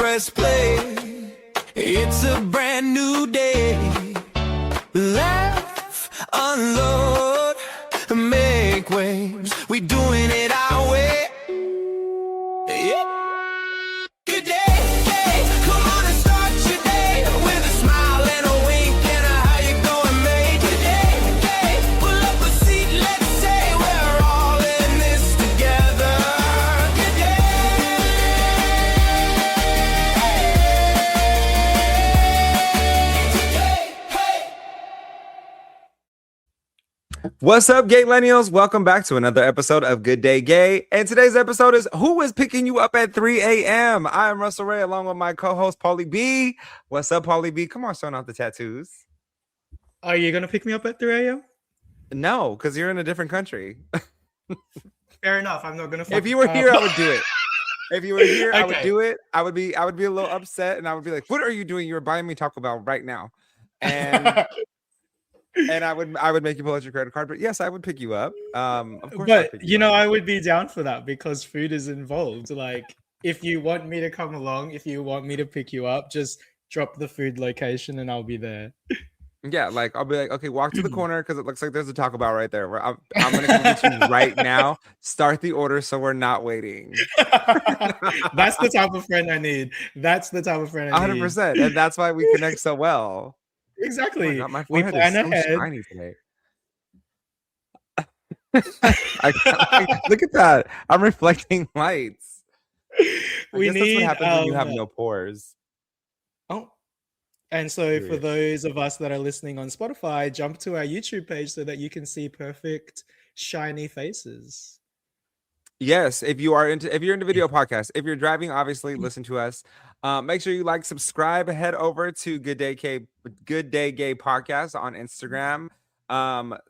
press play. It's a brand new day. Laugh, unload, make waves. We doing it our way. Yeah. Good day, hey, come on and start your day with a smile and a wink and a how you going, mate. Good day, hey, pull up a seat, let's say we're all in this together. Good day. What's up, Gay-lenials? Welcome back to another episode of Good Day Gay. And today's episode is Who is Picking You Up at 3 a.m.? I'm Russell Ray along with my co-host, Pualie B. What's up, Pualie B? Come on, showing off the tattoos. Are you going to pick me up at 3 a.m.? No, because you're in a different country. Fair enough. I'm not going to. If you were here, I would do it. If you were here, Okay. I would do it. I would be a little upset, and I would be like, "What are you doing? You're buying me Taco Bell right now." And and I would make you pull out your credit card. But yes, I would pick you up. Of course. But you know, I would be down for that because food is involved. Like, if you want me to come along, if you want me to pick you up, just drop the food location and I'll be there. Yeah, like I'll be like, okay, walk to the corner because it looks like there's a Taco Bell right there. Where I'm gonna come get you right now. Start the order so we're not waiting. That's the type of friend I need. That's the type of friend I need. 100%, and that's why we connect so well. Exactly. Oh my God, my We forehead plan is so ahead. shiny today. Look at that! I'm reflecting lights. We guess that's need. what happens when you have no pores. Oh. And so for Period. those of us that are listening on Spotify, jump to our YouTube page so that you can see perfect shiny faces. Yes, if you're into video podcasts, if you're driving, obviously listen to us. Make sure you like, subscribe, head over to Good Day Gay Podcast on Instagram.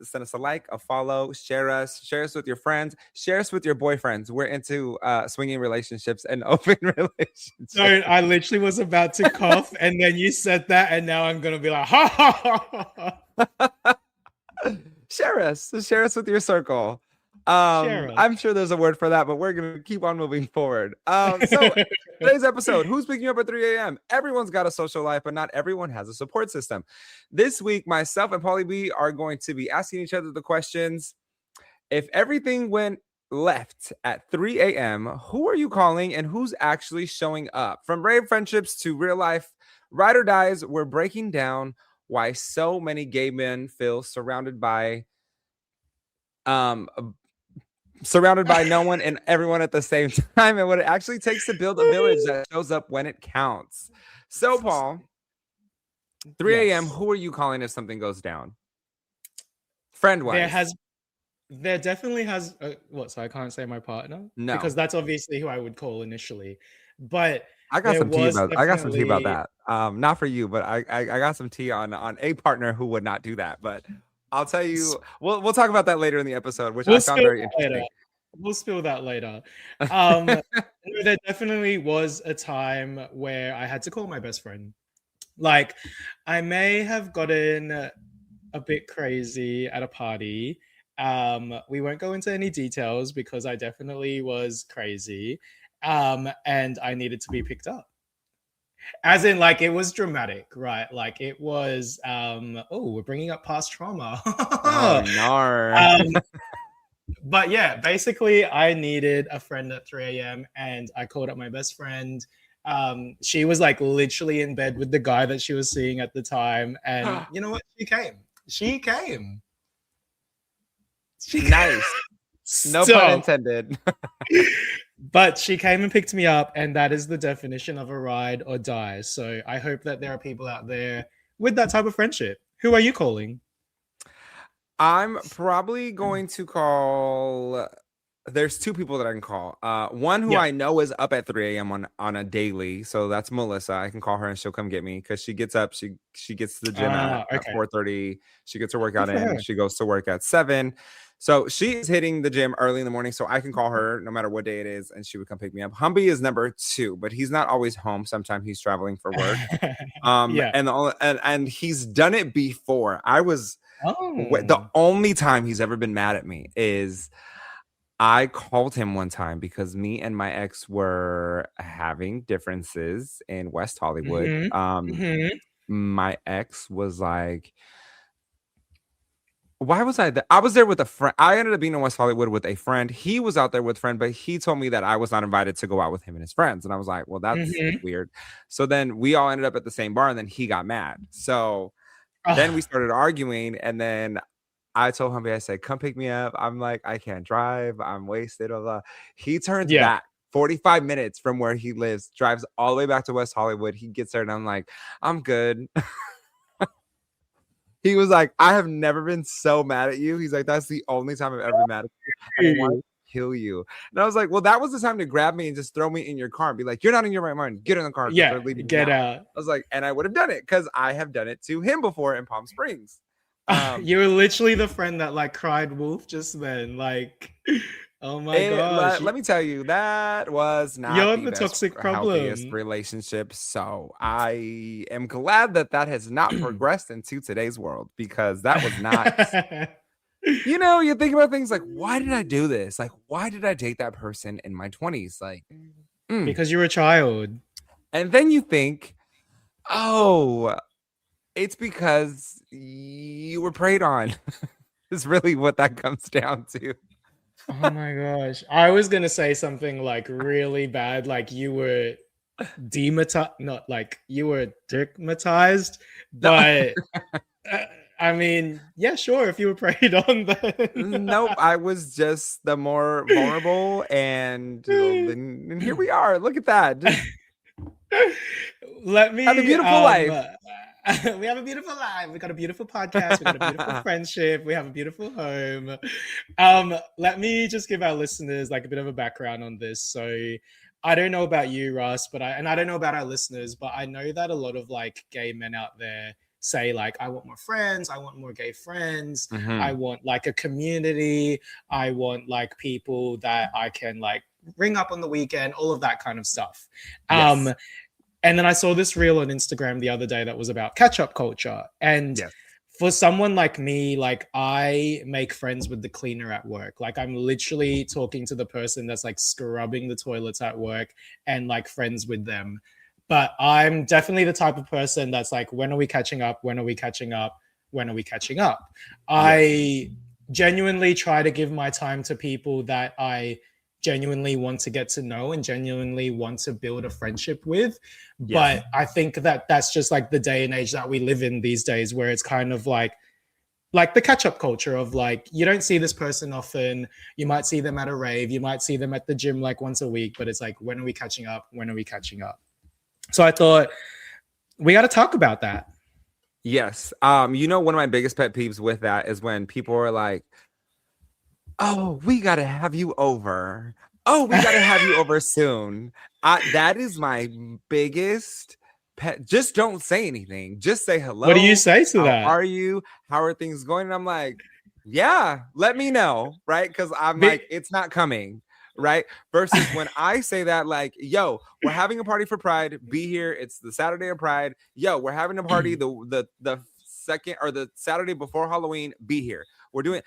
Send us a like, a follow, share us with your friends, share us with your boyfriends. We're into swinging relationships and open relationships. So I literally was about to cough, and then you said that, and now I'm gonna be like, ha ha ha. Share us with your circle. Share us. I'm sure there's a word for that, but we're gonna keep on moving forward. So today's episode, who's picking you up at 3 a.m.? Everyone's got a social life, but not everyone has a support system. This week, myself and Pualie B are going to be asking each other the questions. If everything went left at 3 a.m., who are you calling and who's actually showing up? From brave friendships to real life ride or dies, we're breaking down why so many gay men feel surrounded by no one and everyone at the same time, and what it actually takes to build a village that shows up when it counts. So, Paul, 3 a.m., who are you calling if something goes down? Friend-wise. There definitely has. So I can't say my partner? No. Because that's obviously who I would call initially. But I got some tea about that. Not for you, but I got some tea on a partner who would not do that. But I'll tell you, we'll talk about that later in the episode, which I found very interesting. We'll spill that later. There definitely was a time where I had to call my best friend. Like, I may have gotten a bit crazy at a party. We won't go into any details because I definitely was crazy. And I needed to be picked up. As in, like, it was dramatic, right? Like, it was, we're bringing up past trauma. Oh, no. But yeah, basically, I needed a friend at 3 a.m. and I called up my best friend. She was like literally in bed with the guy that she was seeing at the time. And you know what? She came. Nice. No pun intended. But she came and picked me up, and that is the definition of a ride or die. So I hope that there are people out there with that type of friendship. Who are you calling? I'm probably going to call. There's two people that I can call. One who I know is up at 3 a.m. on a daily, so that's Melissa. I can call her and she'll come get me because she gets up. She gets to the gym at 4:30. She gets her workout in. She goes to work at 7. So she's hitting the gym early in the morning, so I can call her no matter what day it is, and she would come pick me up. Humby is number 2, but he's not always home. Sometimes he's traveling for work. And he's done it before. The only time he's ever been mad at me is I called him one time because me and my ex were having differences in West Hollywood. Mhm. Mhm. My ex was like, why was I there? I was there with a friend. I ended up being in West Hollywood with a friend. He was out there with a friend, but he told me that I was not invited to go out with him and his friends. And I was like, well, that's Mhm. weird. So then we all ended up at the same bar, and then he got mad. So then we Ah, started arguing, and then I told him, I said, come pick me up. I'm like, I can't drive. I'm wasted. Blah, blah. He turns yeah. back 45 minutes from where he lives, drives all the way back to West Hollywood. He gets there, and I'm like, I'm good. He was like, I have never been so mad at you. He's like, that's the only time I've ever been mad at you. And I want to kill you. And I was like, well, that was the time to grab me and just throw me in your car and be like, you're not in your right mind. Get in the car because Yeah, we're leaving get now. out. I was like, and I would have done it because I have done it to him before in Palm Springs. You were literally the friend that like cried wolf just then. Like, oh my gosh. Let me tell you, that was not You're the the best, toxic healthiest problem. relationship. So I am glad that that has not progressed into today's world because that was not. You know, you think about things like, why did I do this? Like, why did I date that person in my 20s? Like, Because you're a child. and then you think, oh, it's because you were preyed on. Is really what that comes down to. Oh my gosh. I was gonna say something like really bad, like you were dematized, not like you were digmatized, but I mean, yeah, sure, if you were preyed on, then Nope, I was just the more vulnerable, and here we are. Look at that. Just let have a me beautiful life. we have a beautiful life. We got a beautiful podcast. We got a beautiful friendship. We have a beautiful home. Let me just give our listeners like a bit of a background on this. So I don't know about you, Ross, but I don't know about our listeners, but I know that a lot of like gay men out there say like, I want more friends, I want more gay friends, I want like a community, I want like people that I can like ring up on the weekend, all of that kind of stuff. Yes. And then I saw this reel on Instagram the other day that was about catch-up culture. And Yes. for someone like me, like I make friends with the cleaner at work. Like I'm literally talking to the person that's like scrubbing the toilets at work and like friends with them. But I'm definitely the type of person that's like, when are we catching up? When are we catching up? When are we catching up? I genuinely try to give my time to people that I genuinely want to get to know and genuinely want to build a friendship with. Yes. But I think that that's just like the day and age that we live in these days, where it's kind of like the catch-up culture of like, you don't see this person often, you might see them at a rave, you might see them at the gym like once a week, but it's like, when are we catching up? When are we catching up? So I thought we got to talk about that. Yes. You know, one of my biggest pet peeves with that is when people are like, oh, we gotta have you over. Oh, we gotta have you over soon. That is my biggest pet. Just don't say anything. Just say hello. What do you say to How that? are you? How are things going? And I'm like, yeah, let me know, right? Because I'm like, it's not coming, right? Versus when I say that, like, yo, we're having a party for Pride. Be here. It's the Saturday of Pride. Yo, we're having a party the second or the Saturday before Halloween. Be here. We're doing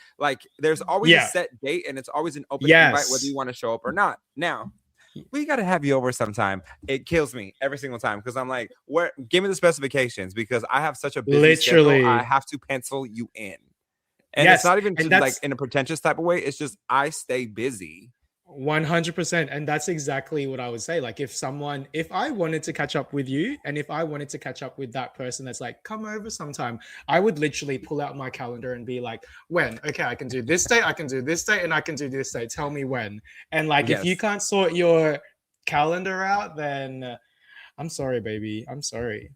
there's always a set date, and it's always an open invite whether you want to show up or not. Now, we got to have you over sometime. It kills me every single time because I'm like, give me the specifications because I have such a busy schedule. I have to pencil you in. And it's not even like in a pretentious type of way. It's just I stay busy. 100%. And that's exactly what I would say. Like if I wanted to catch up with you and if I wanted to catch up with that person that's like, come over sometime, I would literally pull out my calendar and be like, when? Okay, I can do this day, I can do this day, and I can do this day. Tell me when. And like, if you can't sort your calendar out, then I'm sorry, baby. I'm sorry.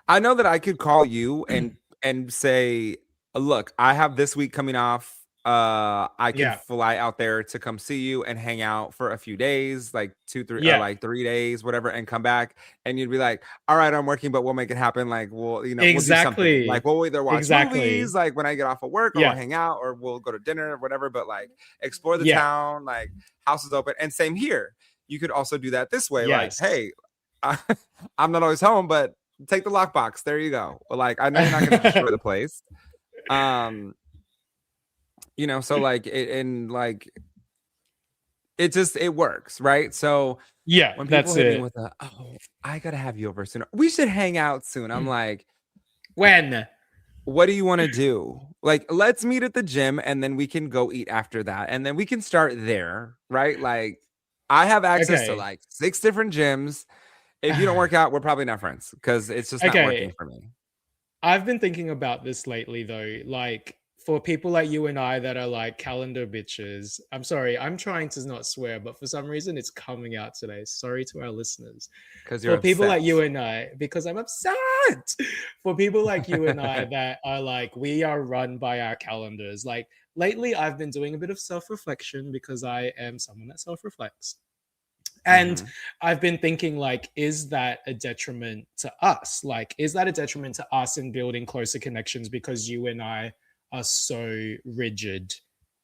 I know that I could call you and say, look, I have this week coming off. I can fly out there to come see you and hang out for a few days, like 2, 3, or like 3 days, whatever, and come back. And you'd be like, all right, I'm working, but we'll make it happen. Like, we'll do something. Like, we'll either watch movies, like when I get off of work, or we'll hang out, or we'll go to dinner or whatever. But like, explore the town, like house is open. And same here. You could also do that this way. Like, hey, I'm not always home, but take the lockbox. There you go. Like, I know you're not going to destroy the place. You know, so like, and like, it works, right? So Yeah, when people that's hit me it. with a, oh, I gotta have you over soon. We should hang out soon. I'm like, When? what do you want to do? Like, let's meet at the gym and then we can go eat after that. And then we can start there, right? Like, I have access to Okay. like 6 different gyms. If you don't work out, we're probably not friends because it's just not working Okay. for me. I've been thinking about this lately though. Like for people like you and I that are like calendar bitches. I'm sorry, I'm trying to not swear, but for some reason it's coming out today. Sorry to our listeners. Because you're For people like you obsessed. and I, because I'm upset. For people like you and I that are like, we are run by our calendars. Like lately, I've been doing a bit of self reflection because I am someone that self reflects. And Mhm. I've been thinking, like, is that a detriment to us? Like, is that a detriment to us in building closer connections because you and I are so rigid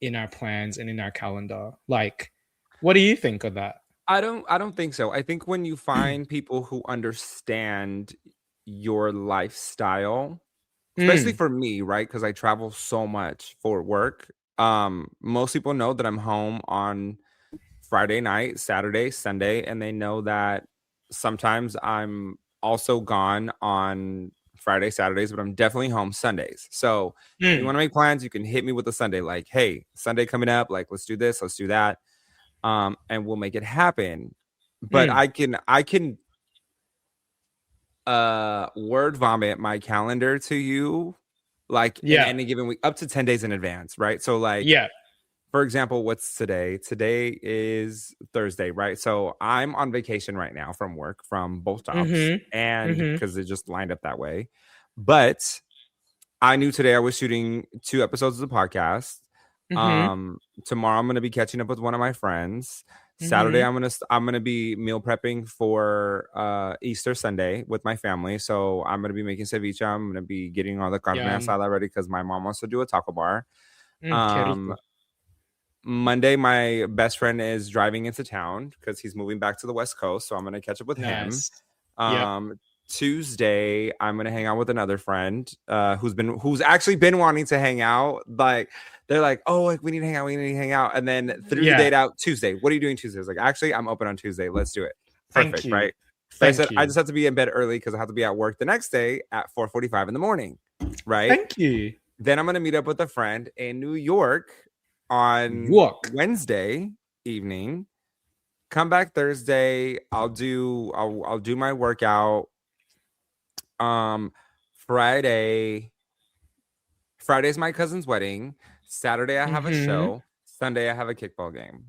in our plans and in our calendar? Like, what do you think of that? I don't think so. I think when you find people who understand your lifestyle, especially Mm, for me, right? Because I travel so much for work. Most people know that I'm home on Friday night, Saturday, Sunday, and they know that sometimes I'm also gone on Friday, Saturdays, but I'm definitely home Sundays. So if you mm, want to make plans, you can hit me with a Sunday, like, hey, Sunday coming up, like let's do this, let's do that. And we'll make it happen. But mm. I can word vomit my calendar to you like in Yeah, any given week up to 10 days in advance, right? So like yeah. for example, what's today? Today is Thursday, right? So I'm on vacation right now from work from both jobs Mhm, and mhm, because it just lined up that way. But I knew today I was shooting 2 episodes of the podcast. mhm, Tomorrow I'm gonna be catching up with one of my friends. Saturday mhm. I'm gonna be meal prepping for Easter Sunday with my family. So I'm gonna be making ceviche. I'm gonna be getting all the carne Yum. asada ready because my mom wants to do a taco bar. Qué Um, rico. Monday, my best friend is driving into town because he's moving back to the West Coast. So I'm gonna catch up with him. Nice. Yep. Um, Tuesday, I'm gonna hang out with another friend who's actually been wanting to hang out. Like they're like, oh, like we need to hang out, we need to hang out, and then threw the Yeah. date out Tuesday. What are you doing Tuesday? I was like, actually, I'm open on Tuesday. Let's do it. Thank Perfect, you. right? But I said Thank I you. just have to be in bed early because I have to be at work the next day at 4:45 in the morning, right? Thank you. Then I'm gonna meet up with a friend in New York on York. Wednesday evening. Come back Thursday. I'll do my workout. Um Friday. Friday's my cousin's wedding. Saturday I have a Mhm. show. Sunday I have a kickball game.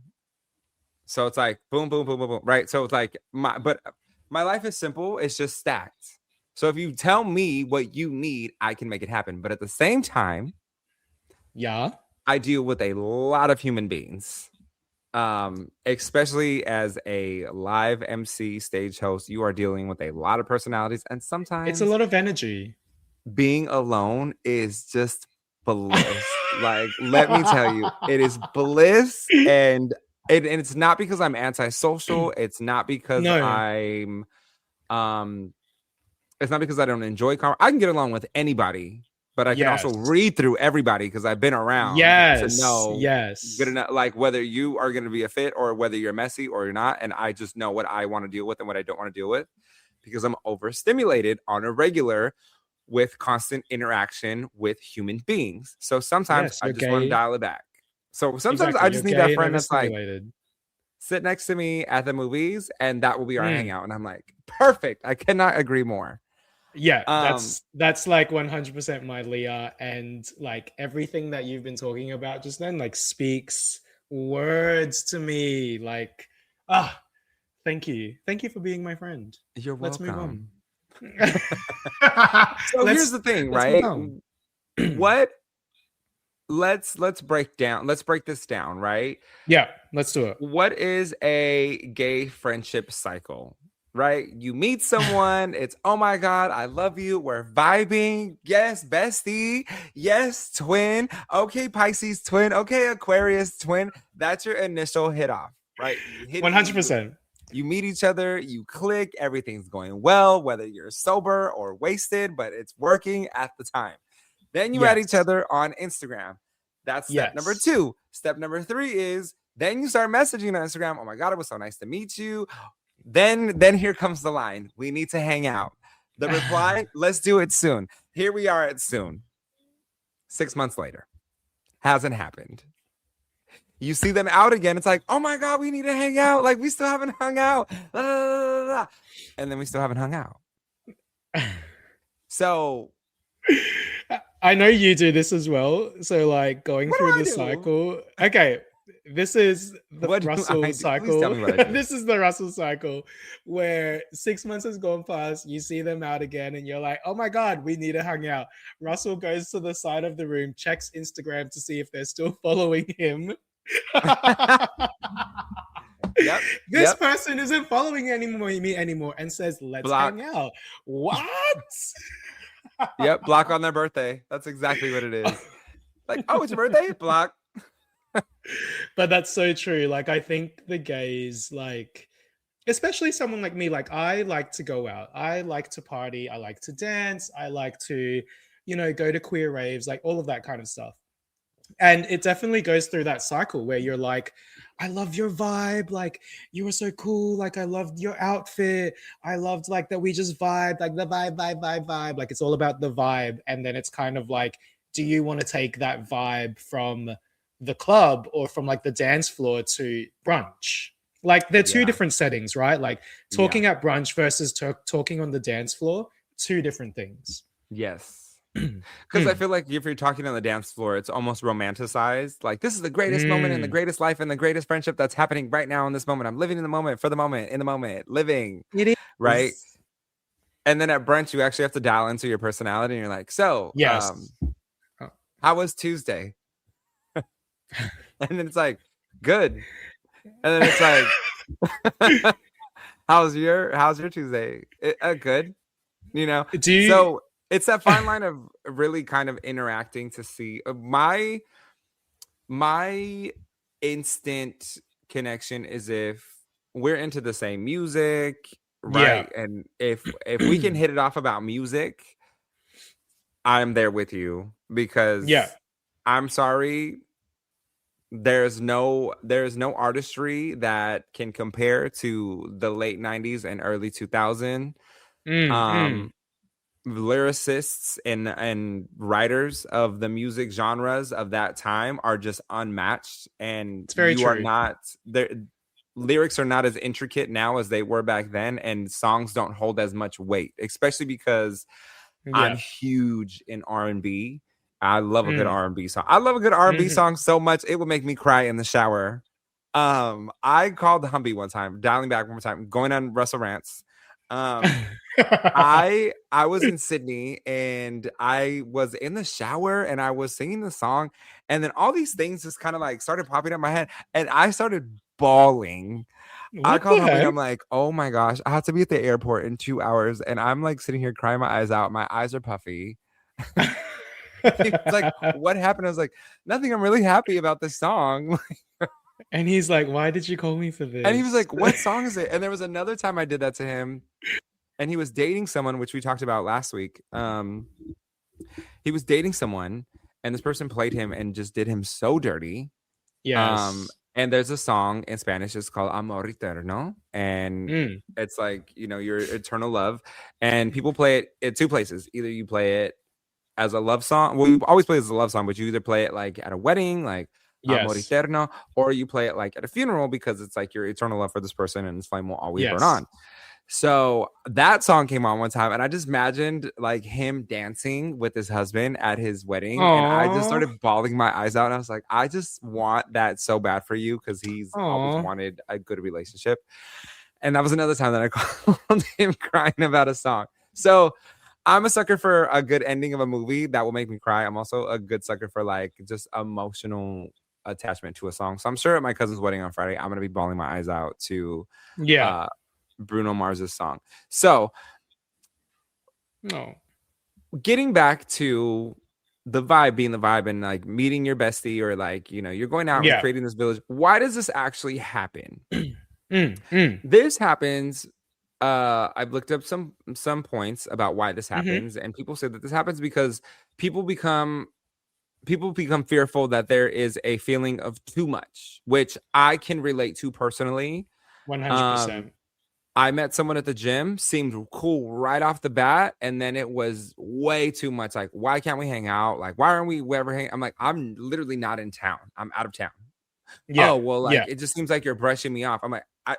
So it's like boom, boom, boom, boom, boom. Right. So it's like my life is simple. It's just stacked. So if you tell me what you need, I can make it happen. But at the same time, Yeah. I deal with a lot of human beings. Especially as a live MC stage host, you are dealing with a lot of personalities, and It's a sometimes lot of energy. being alone is just bliss. Like, let me tell you, it is bliss, and it's not because I'm antisocial. It's not because No. um it's not because I don't enjoy I can get along with anybody, but I can also Yes. read through everybody because I've been around to Yes. know good Yes. enough, like whether you are going to be a fit or whether you're messy or you're not. And I just know what I want to deal with and what I don't want to deal with because I'm overstimulated on a regular with constant interaction with human beings. So sometimes Yes, I you're just want to gay. dial it back. So sometimes Exactly. I You're just need gay that and friend that's like, overstimulated. sit next to me at the movies and that will be our Mm. hangout. And I'm like, perfect. I cannot agree more. Yeah, Um, that's like 100% my Leah, and like everything that you've been talking about just then like speaks words to me. Like, ah, thank you for being my friend. you're Let's move on. welcome. So here's let's the thing, let's move right? on. What let's break this down, right? Yeah, let's do it. What is a gay friendship cycle? Right? You meet someone, it's oh my god, I love you, we're vibing. Yes, bestie. Yes, twin. Okay, Pisces twin. Okay, Aquarius twin. That's your initial hit off, right? One hundred percent. You meet each other, you click, everything's going well, whether you're sober or wasted, but it's working at the time. Then you add each Yes. other on Instagram. That's step number Yes. 2. Step number 3 is Then you start messaging on Instagram. Oh my God, it was so nice to meet you. Then here comes the line. We need to hang out. The reply, let's do it soon. Here we are at soon. 6 months later. Hasn't happened. You see them out again. It's like, oh my God, we need to hang out. Like, we still haven't hung out. And then we still haven't hung out. So I know you do this as well. So like going What do through I the do? cycle. Okay. This is the What do I Russell do? Please cycle. tell me what I do. This is the Russell cycle where 6 months has gone past. You see them out again and you're like, oh my God, we need to hang out. Russell goes to the side of the room, checks Instagram to see if they're still following him. Yep. This person isn't following me anymore and says, let's Block. hang out. What? Yep. Block on their birthday. That's exactly what it is. Like, oh, it's your birthday? Block. But that's so true. Like, I think the gays, like, especially someone like me, like, I like to go out. I like to party. I like to dance. I like to, you know, go to queer raves, like all of that kind of stuff. And it definitely goes through that cycle where you're like, I love your vibe. Like, you were so cool. Like, I loved your outfit. I loved like that we just vibed, like the vibe. Like, it's all about the vibe. And then it's kind of like, do you want to take that vibe from the club or from like the dance floor to brunch? Like, they're two different settings, right? Like talking at brunch versus talking on the dance floor, two different things. Yes. Because I feel like if you're talking on the dance floor, it's almost romanticized. Like, this is the greatest moment in the greatest life and the greatest friendship that's happening right now in this moment. I'm living in the moment, for the moment, in the moment, living. It is. Right. And then at brunch, you actually have to dial into your personality. And you're like, so, Yes. how was Tuesday? And then it's like, good. And then it's like, how's your Tuesday? Good. You know? So it's that fine line of really kind of interacting to see my instant connection is if we're into the same music, right? Yeah. And if we can hit it off about music, I'm there with you, because I'm sorry, there's no artistry that can compare to the late 90s and early 2000s. Lyricists and writers of the music genres of that time are just unmatched, and it's very true. Are not there. Lyrics are not as intricate now as they were back then, and songs don't hold as much weight, especially because I'm huge in R&B. I love a good R&B song. I love a good R&B song so much it would make me cry in the shower. I called the Humvee one time, dialing back one more time, going on Russell Rants. I was in Sydney and I was in the shower and I was singing the song, and then all these things just kind of like started popping up in my head and I started bawling. I called home and I'm like, oh my gosh, I have to be at the airport in 2 hours, and I'm like sitting here crying my eyes out. My eyes are puffy. It's like, what happened? I was like, nothing. I'm really happy about this song. And he's like, why did you call me for this? And he was like, what song is it? And there was another time I did that to him, and he was dating someone, which we talked about last week. He was dating someone, and this person played him and just did him so dirty. Yes. And there's a song in Spanish, it's called Amor Eterno. And it's like, you know, your eternal love. And people play it at two places. Either you play it as a love song. Well, you always play it as a love song, but you either play it like at a wedding, like Amor Eterno, or you play it like at a funeral because it's like your eternal love for this person and this flame will always burn on. So that song came on one time, and I just imagined like him dancing with his husband at his wedding. And I just started bawling my eyes out. And I was like, I just want that so bad for you, because he's always wanted a good relationship. And that was another time that I called him crying about a song. So I'm a sucker for a good ending of a movie that will make me cry. I'm also a good sucker for like just emotional attachment to a song. So I'm sure at my cousin's wedding on Friday, I'm going to be bawling my eyes out to Bruno Mars's song. So getting back to the vibe being the vibe and like meeting your bestie, or like, you know, you're going out and creating this village. Why does this actually happen? This happens. I've looked up some points about why this happens, and people say that this happens because people become people become fearful that there is a feeling of too much, which I can relate to personally. 100%. I met someone at the gym, seemed cool right off the bat, and then it was way too much. Like, why can't we hang out? Like, why aren't we ever hang? I'm like, I'm literally not in town. I'm out of town. Yeah. Oh, well, like, Yeah. it just seems like you're brushing me off. I'm like, I'm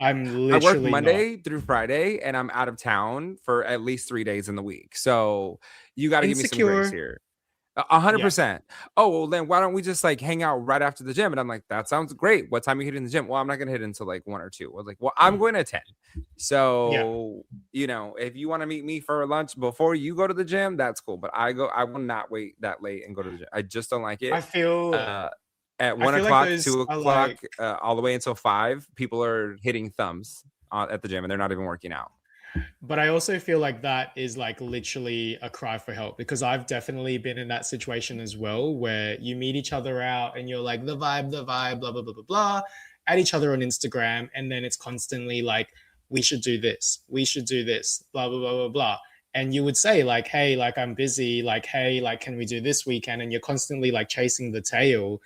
I work literally not. Monday through Friday, and I'm out of town for at least 3 days in the week. So you got to give me some grace Insecure. here. Yeah. 100%. Oh, well, then why don't we just like hang out right after the gym? And I'm like, that sounds great. What time are you hitting the gym? Well, I'm not gonna hit until like 1 or 2. I was like, well, I'm going at 10. Yeah. So, you know, if you want to meet me for lunch before you go to the gym, that's cool. But I will not wait that late and go to the gym. I just don't like it. I feel At I 1 feel like o'clock, those 2 are o'clock, like all the way until 5, people are hitting thumbs at the gym and they're not even working out. but I also feel like that is like literally a cry for help, because I've definitely been in that situation as well, where you meet each other out and you're like the vibe, blah, blah, blah, blah, blah, at each other on Instagram. And then it's constantly like, we should do this, blah, blah, blah, blah, blah. And you would say like, hey, like I'm busy, like, hey, like, can we do this weekend? And you're constantly like chasing the tail.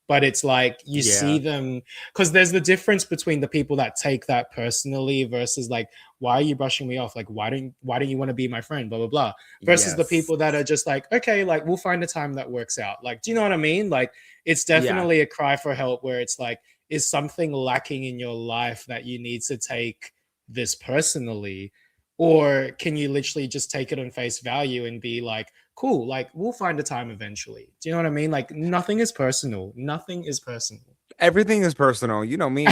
But it's like you see them, because there's the difference between the people that take that personally versus like, why are you brushing me off? Like, why don't you want to be my friend? Blah, blah, blah. Versus the people that are just like, okay, like we'll find a time that works out. Like, do you know what I mean? Like, it's definitely a cry for help where it's like, is something lacking in your life that you need to take this personally? Or can you literally just take it on face value and be like, cool, like we'll find a time eventually. Do you know what I mean? Like nothing is personal. Nothing is personal. Everything is personal. You know me.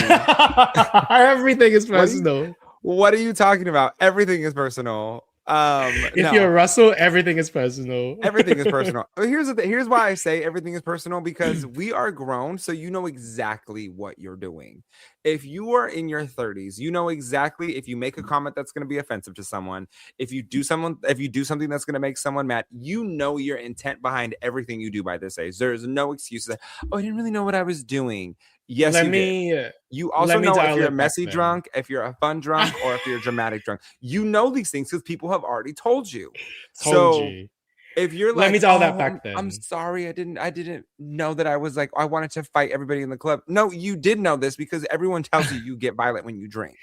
Everything is personal. What are you talking about? Everything is personal. If you're Russell, everything is personal. Everything is personal. Here's why I say everything is personal, because we are grown, so you know exactly what you're doing. If you are in your 30s, you know exactly if you make a comment that's going to be offensive to someone, if you do something that's going to make someone mad, you know your intent behind everything you do by this age. There's no excuses. Oh, I didn't really know what I was doing. Yes, you did. You also know if you're a messy drunk, if you're a fun drunk, or if you're a dramatic drunk. You know these things because people have already told you. If you're like, let me dial that back then. I'm sorry, I didn't know that I was like, I wanted to fight everybody in the club. No, you did know this because everyone tells you get violent when you drink.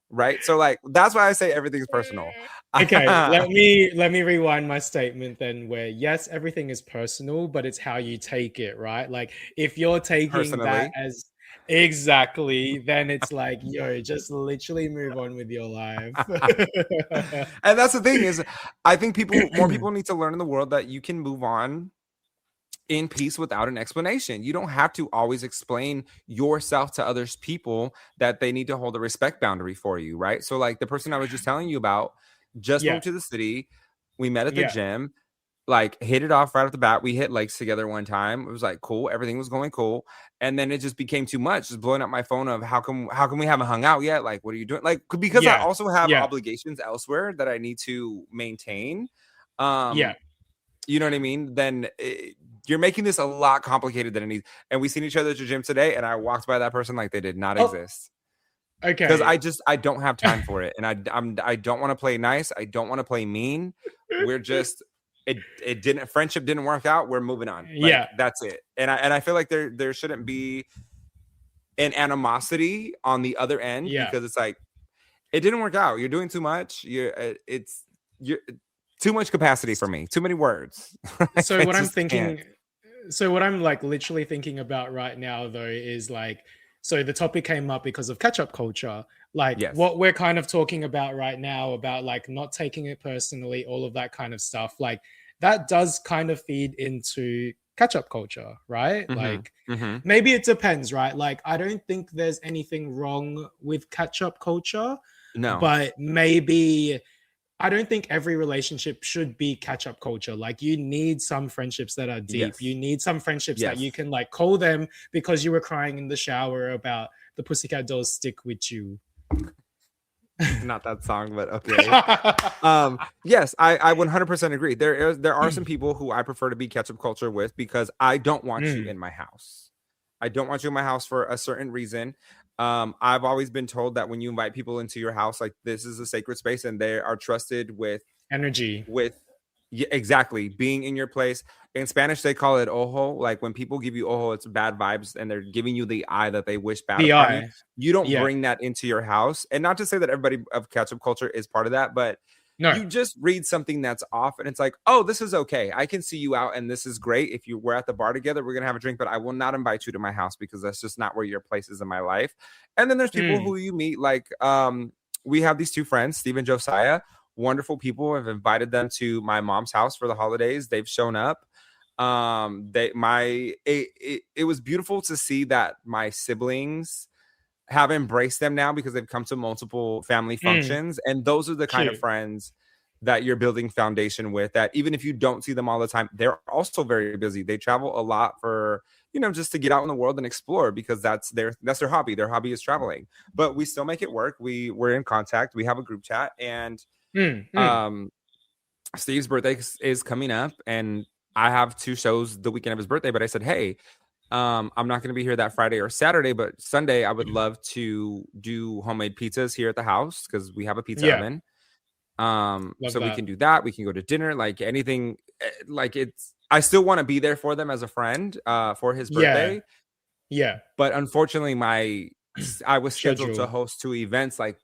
Right. So like, that's why I say everything's personal. Okay. let me rewind my statement then, where yes, everything is personal, but it's how you take it, right? Like if you're taking that as exactly, then it's like, yo, just literally move on with your life. And that's the thing is, I think more people need to learn in the world that you can move on in peace without an explanation. You don't have to always explain yourself to others people that they need to hold a respect boundary for you, right? So like the person I was just telling you about just moved to the city. We met at the gym, like hit it off right off the bat. We hit legs together one time. It was like cool. Everything was going cool. And then it just became too much, just blowing up my phone of how come we haven't hung out yet? Like, what are you doing? Like, because I also have obligations elsewhere that I need to maintain. You know what I mean? Then you're making this a lot complicated than it needs. And we seen each other at the gym today, and I walked by that person like they did not exist. Okay. Because I don't have time for it, and I don't want to play nice. I don't want to play mean. We're just friendship didn't work out. We're moving on. Like, that's it. And I feel like there shouldn't be an animosity on the other end because it's like it didn't work out. You're doing too much. You're too much capacity for me. Too many words. So what I'm thinking, so what I'm like literally thinking about right now though is like, so the topic came up because of catch-up culture. Like what we're kind of talking about right now about like not taking it personally, all of that kind of stuff. Like that does kind of feed into catch-up culture, right? Like maybe it depends, right? Like I don't think there's anything wrong with catch-up culture. No. But maybe I don't think every relationship should be catch-up culture. Like you need some friendships that are deep. You need some friendships that you can like call them because you were crying in the shower about the Pussycat Dolls Stick With You. Not that song, but okay. Yes, I 100% agree. There are some people who I prefer to be catch-up culture with because I don't want you in my house. I don't want you in my house for a certain reason. I've always been told that when you invite people into your house, like this is a sacred space and they are trusted with energy, with Yeah, exactly. Being in your place. In Spanish, they call it ojo. Like when people give you ojo, it's bad vibes and they're giving you the eye that they wish bad The upon you. eye. You don't Yeah. bring that into your house. And not to say that everybody of ketchup culture is part of that, but No. you just read something that's off and it's like, oh, this is okay. I can see you out and this is great. If we're at the bar together, we're going to have a drink, but I will not invite you to my house because that's just not where your place is in my life. And then there's people Mm. who you meet, like we have these two friends, Steve and Josiah, wonderful people. I've invited them to my mom's house for the holidays. They've shown up. It was beautiful to see that my siblings have embraced them now because they've come to multiple family Mm. functions. And those are the kind of Cute. friends that you're building foundation with, that even if you don't see them all the time, they're also very busy. They travel a lot for, just to get out in the world and explore because that's their hobby. Their hobby is traveling, but we still make it work. We're in contact. We have a group chat, and Mm. Mm. um Steve's birthday is coming up, and I have 2 shows the weekend of his birthday, but I said, hey, I'm not going to be here that Friday or Saturday, but Sunday I would love to do homemade pizzas here at the house because we have a pizza Yeah. oven. Love So we that. can do that. We can go to dinner, like anything. Like I still want to be there for them as a friend for his birthday. Yeah. But unfortunately, I was scheduled to Schedule. host 2 events like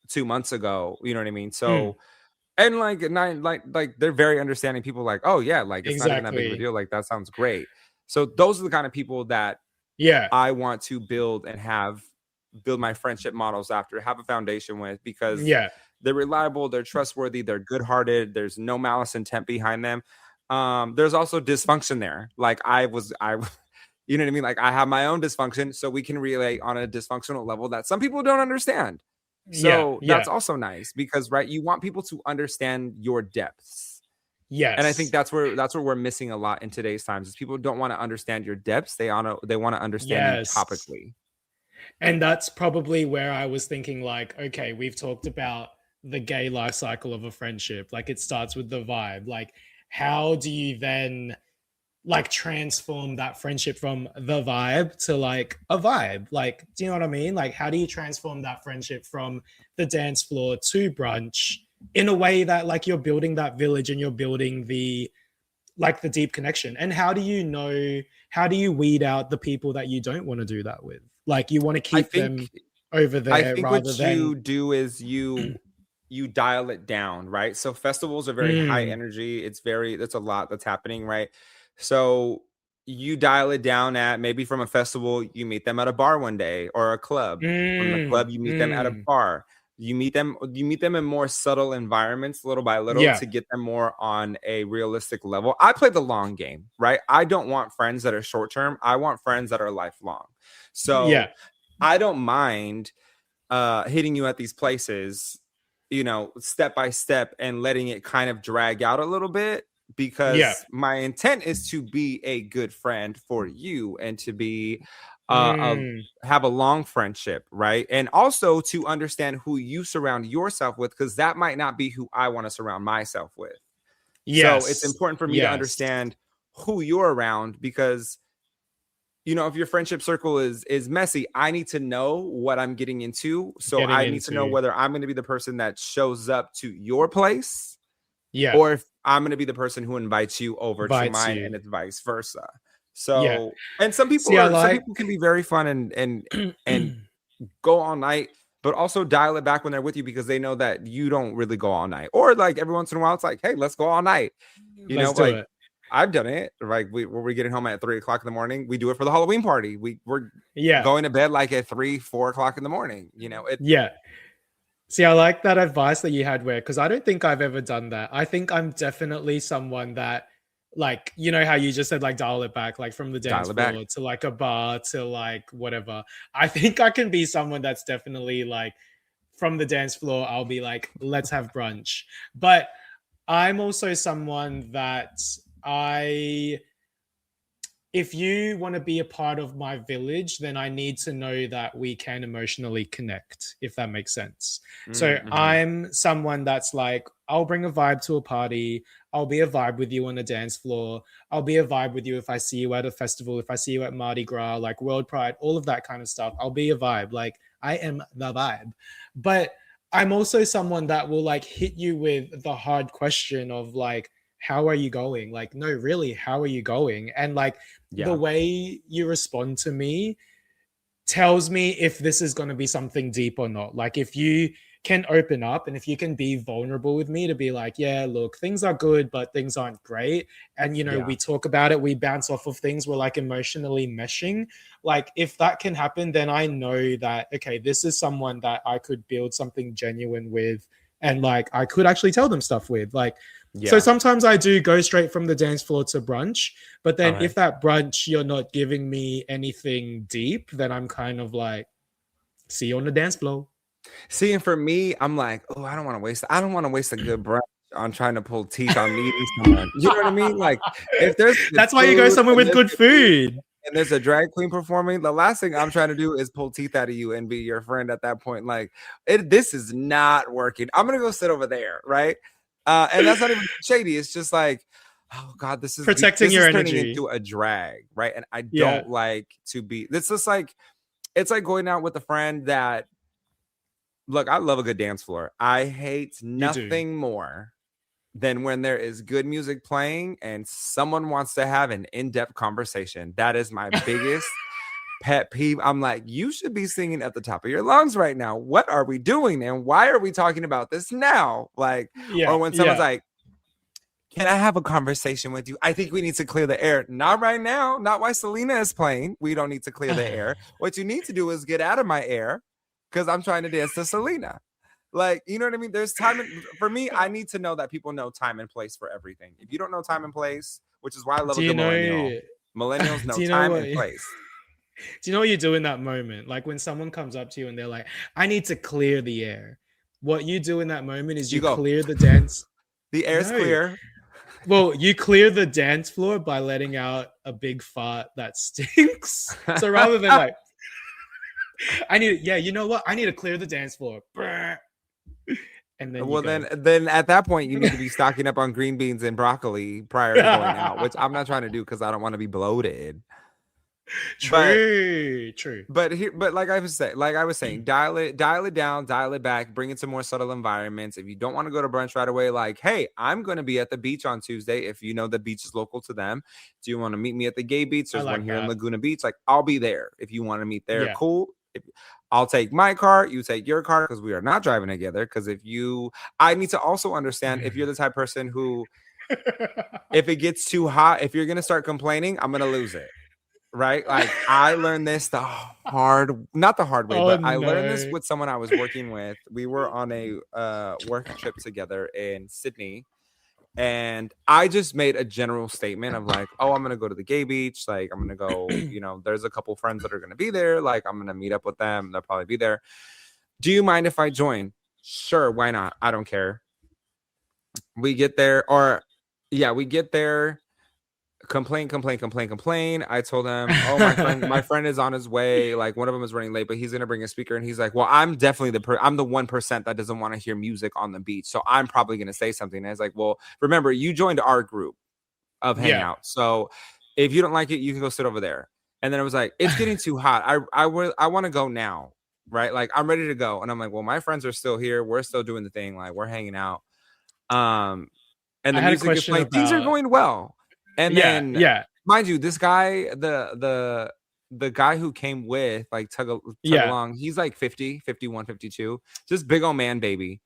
2 months ago. You know what I mean? Mm. So, and like they're very understanding people, like, oh yeah, like it's not even that big of a Exactly. deal. Like that sounds great. So those are the kind of people that Yeah. I want to build and build my friendship models after, have a foundation with, because Yeah. they're reliable, they're trustworthy, they're good-hearted, there's no malice intent behind them. There's also dysfunction there. Like I you know what I mean? Like I have my own dysfunction, so we can relate on a dysfunctional level that some people don't understand. Yeah. So Yeah. that's also nice because, right, you want people to understand your depths. And I think Yes. that's where we're missing a lot in today's times is people don't want to understand your depths. They want to understand you Yes. topically. And that's probably where I was thinking, like, okay, we've talked about the gay life cycle of a friendship. Like, it starts with the vibe. Like, how do you then like transform that friendship from the vibe to like a vibe? Like, do you know what I mean? Like, how do you transform that friendship from the dance floor to brunch in a way that like you're building that village and you're building the deep connection? And how do you weed out the people that you don't want to do that with? Like, you want to I keep them think over I there think rather what you than do is you dial it down, right? So festivals are very high mm, energy. That's a lot that's happening, right? So you dial it down at, maybe from a festival, you meet them at a bar one day, or a club. From the club, you meet them at a mm. bar. You meet them in more subtle environments, little by little, Yeah. to get them more on a realistic level. I play the long game, right? I don't want friends that are short term. I want friends that are lifelong. Yeah. So I don't mind hitting you at these places, step by step, and letting it kind of drag out a little bit, Yeah. because my intent is to be a good friend for you and to be Mm. have a long friendship, right? And also to understand who you surround yourself with, because that might not be who I want to surround myself with. So it's Yes. important for me to Yes. understand who you're around, because if your friendship circle is messy, I need to know what I'm getting into. So Getting I need to know into. whether I'm going to be the person that shows up to your place, Yeah. or if I'm going to be the person who invites you over to Invites mine, you. and it's vice versa. Yeah. So, and See, I some like people can be very fun and go all night, but also dial it back when they're with you, because they know that you don't really go all night. Or like every once in a while, it's like, hey, let's go all night. let's do Like it. I've done it. Like we're getting home at 3 o'clock in the morning. We do it for the Halloween party. We're Yeah. going to bed like at 3-4 o'clock in the morning. Yeah. See, I like that advice that you had, where, because I don't think I've ever done that. I think I'm definitely someone that, like, you know how you just said, like, dial it back, like from the dance Dial it back. floor to like a bar to like whatever. I think I can be someone that's definitely like from the dance floor, I'll be like, let's have brunch. But I'm also someone that if you want to be a part of my village, then I need to know that we can emotionally connect, if that makes sense. So Mm-hmm. I'm someone that's like, I'll bring a vibe to a party. I'll be a vibe with you on the dance floor. I'll be a vibe with you if I see you at a festival, if I see you at Mardi Gras, like World Pride, all of that kind of stuff. I'll be a vibe. Like, I am the vibe. But I'm also someone that will like hit you with the hard question of like, how are you going? Like, no, really, how are you going? And like Yeah. the way you respond to me tells me if this is going to be something deep or not. Like, if you can open up and if you can be vulnerable with me to be like, yeah, look, things are good, but things aren't great. And, you know, Yeah. we talk about it, we bounce off of things, we're like emotionally meshing. Like, if that can happen, then I know that, okay, this is someone that I could build something genuine with. And like, I could actually tell them stuff with. Like, so Yeah. sometimes I do go straight from the dance floor to brunch, but then Okay. if that brunch you're not giving me anything deep, then I'm kind of like, see you on the dance floor. See, and for me, I'm like, oh, I don't want to waste a good brunch on trying to pull teeth on meeting someone. You know what I mean? Like, if there's good That's why you go food somewhere and with there's good food. and there's a drag queen performing, the last thing I'm trying to do is pull teeth out of you and be your friend at that point. Like, this is not working. I'm gonna go sit over there, right? And that's not even shady. It's just like, oh God, this is Protecting this your is turning energy. into a drag, right? And I Yeah. don't like to be. It's just like, it's like going out with a friend that. Look, I love a good dance floor. I hate nothing more than when there is good music playing and someone wants to have an in-depth conversation. That is my biggest pet peeve. I'm like, you should be singing at the top of your lungs right now. What are we doing? And why are we talking about this now? Like, or when someone's like, can I have a conversation with you? I think we need to clear the air. Not right now. Not while Selena is playing. We don't need to clear the air. What you need to do is get out of my air, because I'm trying to dance to Selena. Like, you know what I mean? There's time. For me, I need to know that people know time and place for everything. If you don't know time and place, which is why I love a good millennial. Millennials know time and place. Do you know what you do in that moment? Like when someone comes up to you and they're like, I need to clear the air. What you do in that moment is you go, clear the dance. The air's clear. Well, you clear the dance floor by letting out a big fart that stinks. So rather than like, you know what? I need to clear the dance floor. And then then at that point you need to be stocking up on green beans and broccoli prior to going out, which I'm not trying to do because I don't want to be bloated. True. But like I was saying, dial it down, dial it back, bring it to more subtle environments. If you don't want to go to brunch right away, like, hey, I'm going to be at the beach on Tuesday. If you know the beach is local to them, do you want to meet me at the gay beach? There's one here in Laguna Beach. Like, I'll be there if you want to meet there. Yeah. Cool. I'll take my car, you take your car, because we are not driving together. Because I need to also understand if you're the type of person who, if it gets too hot, if you're going to start complaining, I'm going to lose it. Right? Like, I learned this not the hard way, but I learned this with someone I was working with. We were on a work trip together in Sydney. And I just made a general statement of like, oh, I'm going to go to the gay beach. Like, I'm going to go, there's a couple friends that are going to be there. Like, I'm going to meet up with them. They'll probably be there. Do you mind if I join? Sure. Why not? I don't care. We get there. Complain. I told him, oh, my friend is on his way. Like, one of them is running late, but he's gonna bring a speaker. And he's like, well, I'm definitely I'm the 1% that doesn't want to hear music on the beach, so I'm probably gonna say something. And I was like, well, remember, you joined our group of hangout, so if you don't like it, you can go sit over there. And then I was like, it's getting too hot. I want to go now, right? Like, I'm ready to go. And I'm like, well, my friends are still here. We're still doing the thing. Like, we're hanging out. And the music is playing. Things are going well. And then, mind you, this guy, the guy who came with, like, tug along, he's like 50, 51, 52, just big old man baby.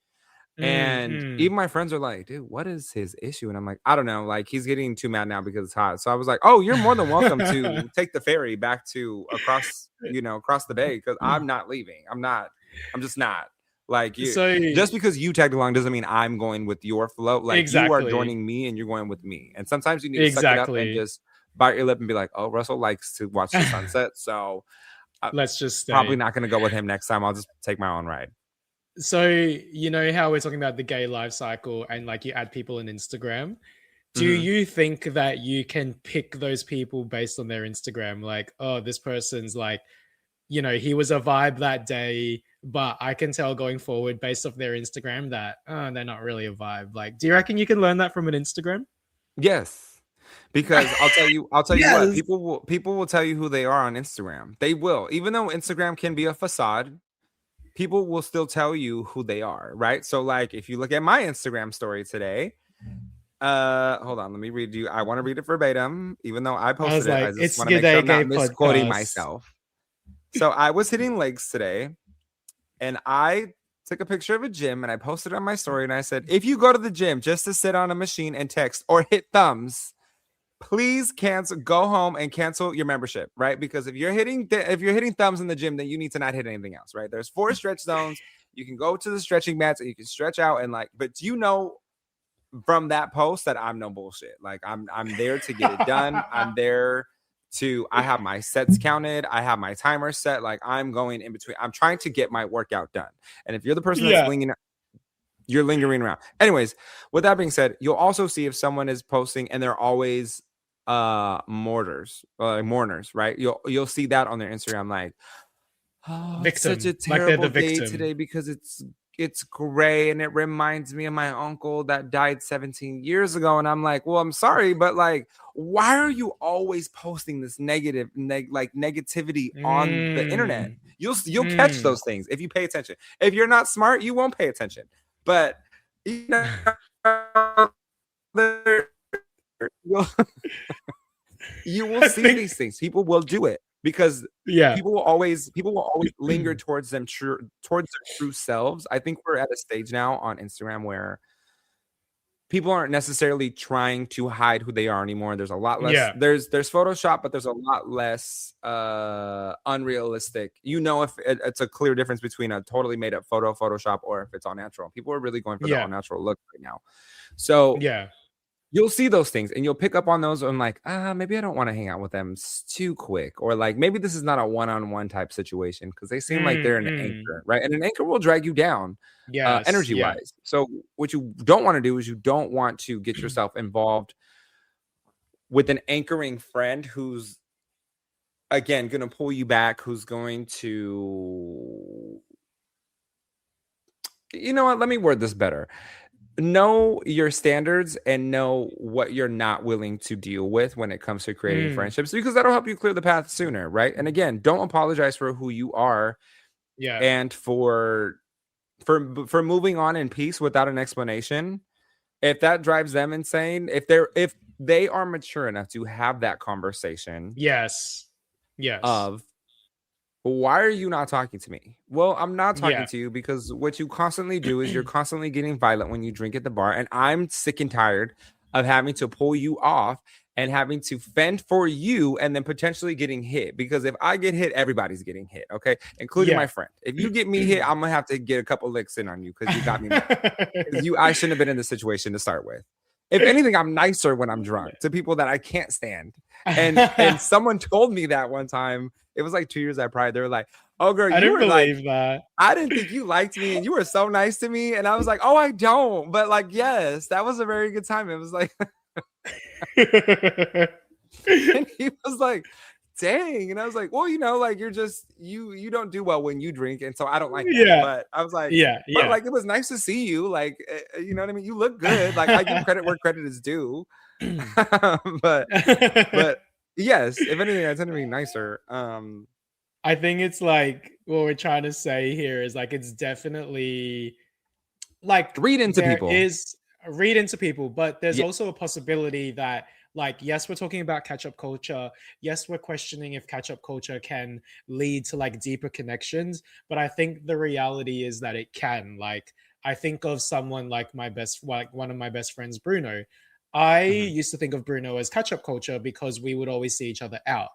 And even my friends are like, dude, what is his issue? And I'm like, I don't know. Like, he's getting too mad now because it's hot. So I was like, oh, you're more than welcome to take the ferry back to across the bay, because I'm not leaving. I'm just not. Like, just because you tagged along doesn't mean I'm going with your flow. Like, you are joining me and you're going with me. And sometimes you need to suck it up and just bite your lip and be like, oh, Russell likes to watch the sunset. So let's just stay. Probably not going to go with him next time. I'll just take my own ride. So, you know how we're talking about the gay life cycle and like you add people on Instagram. Do you think that you can pick those people based on their Instagram? Like, oh, this person's like, he was a vibe that day, but I can tell going forward based off their Instagram that they're not really a vibe. Like, do you reckon you can learn that from an Instagram? Yes, because I'll tell you what, people will tell you who they are on Instagram. They will, even though Instagram can be a facade, people will still tell you who they are, right? So, like, if you look at my Instagram story today, Hold on, let me read you. I want to read it verbatim, even though I I posted was it. I like, just it's want to your make sure day I'm not gay misquoting podcast. myself. So I was hitting legs today, and I took a picture of a gym and I posted it on my story, and I said, if you go to the gym just to sit on a machine and text or hit thumbs, please go home and cancel your membership, right? Because if you're hitting thumbs in the gym, then you need to not hit anything else, right? There's 4 stretch zones. You can go to the stretching mats and you can stretch out and but from that post that I'm no bullshit. Like I'm there to get it done. I have my sets counted. I have my timer set. Like I'm going in between. I'm trying to get my workout done. And if you're the person that's you're lingering around. Anyways, with that being said, you'll also see if someone is posting and they're always mourners, right? You'll see that on their Instagram, like, oh, it's such a Victim. Like they're terrible the day victim. today because it's gray and it reminds me of my uncle that died 17 years ago. And I'm like, well, I'm sorry, but like, why are you always posting this negativity on the internet? You'll catch those things if you pay attention. If you're not smart, you won't pay attention. But you know, you will see these things. People will do it because people will always linger towards their true selves. I think we're at a stage now on Instagram where people aren't necessarily trying to hide who they are anymore. There's a lot less. There's Photoshop, but there's a lot less unrealistic. If it's a clear difference between a totally made up Photoshop, or if it's all natural. People are really going for the all natural look right now. So you'll see those things and you'll pick up on those and like, maybe I don't want to hang out with them too quick. Or like, maybe this is not a one-on-one type situation because they seem like they're an anchor, right? And an anchor will drag you down energy-wise. So what you don't want to do is you don't want to get yourself involved with an anchoring friend who's, again, going to pull you back, who's going to... You know what? Let me word this better. Know your standards and know what you're not willing to deal with when it comes to creating friendships, because that'll help you clear the path sooner, right? And again, don't apologize for who you are, and for moving on in peace without an explanation. If that drives them insane, if they are mature enough to have that conversation, of, why are you not talking to me? Well, I'm not talking to you because what you constantly do is you're constantly getting violent when you drink at the bar. And I'm sick and tired of having to pull you off and having to fend for you and then potentially getting hit. Because if I get hit, everybody's getting hit. Okay. Including my friend. If you get me hit, I'm going to have to get a couple licks in on you because you got me mad. I shouldn't have been in this situation to start with. If anything, I'm nicer when I'm drunk to people that I can't stand. And someone told me that one time. It was like 2 years at Pride. They were like, "Oh, girl, I didn't believe that. I didn't think you liked me, and you were so nice to me." And I was like, "Oh, I don't." But like, yes, that was a very good time. It was like, and he was like, "Dang," and I was like, "Well, like you're just you don't do well when you drink, and so I don't like that." But I was like, but like it was nice to see you, like you know what I mean. You look good. Like I give credit where credit is due. but yes, if anything, I tend to be nicer. I think it's like what we're trying to say here is like it's definitely like read into people, but there's also a possibility that, like, yes, we're talking about catch-up culture. Yes, we're questioning if catch-up culture can lead to like deeper connections, but I think the reality is that it can. Like, I think of someone like one of my best friends, Bruno. I used to think of Bruno as catch-up culture because we would always see each other out.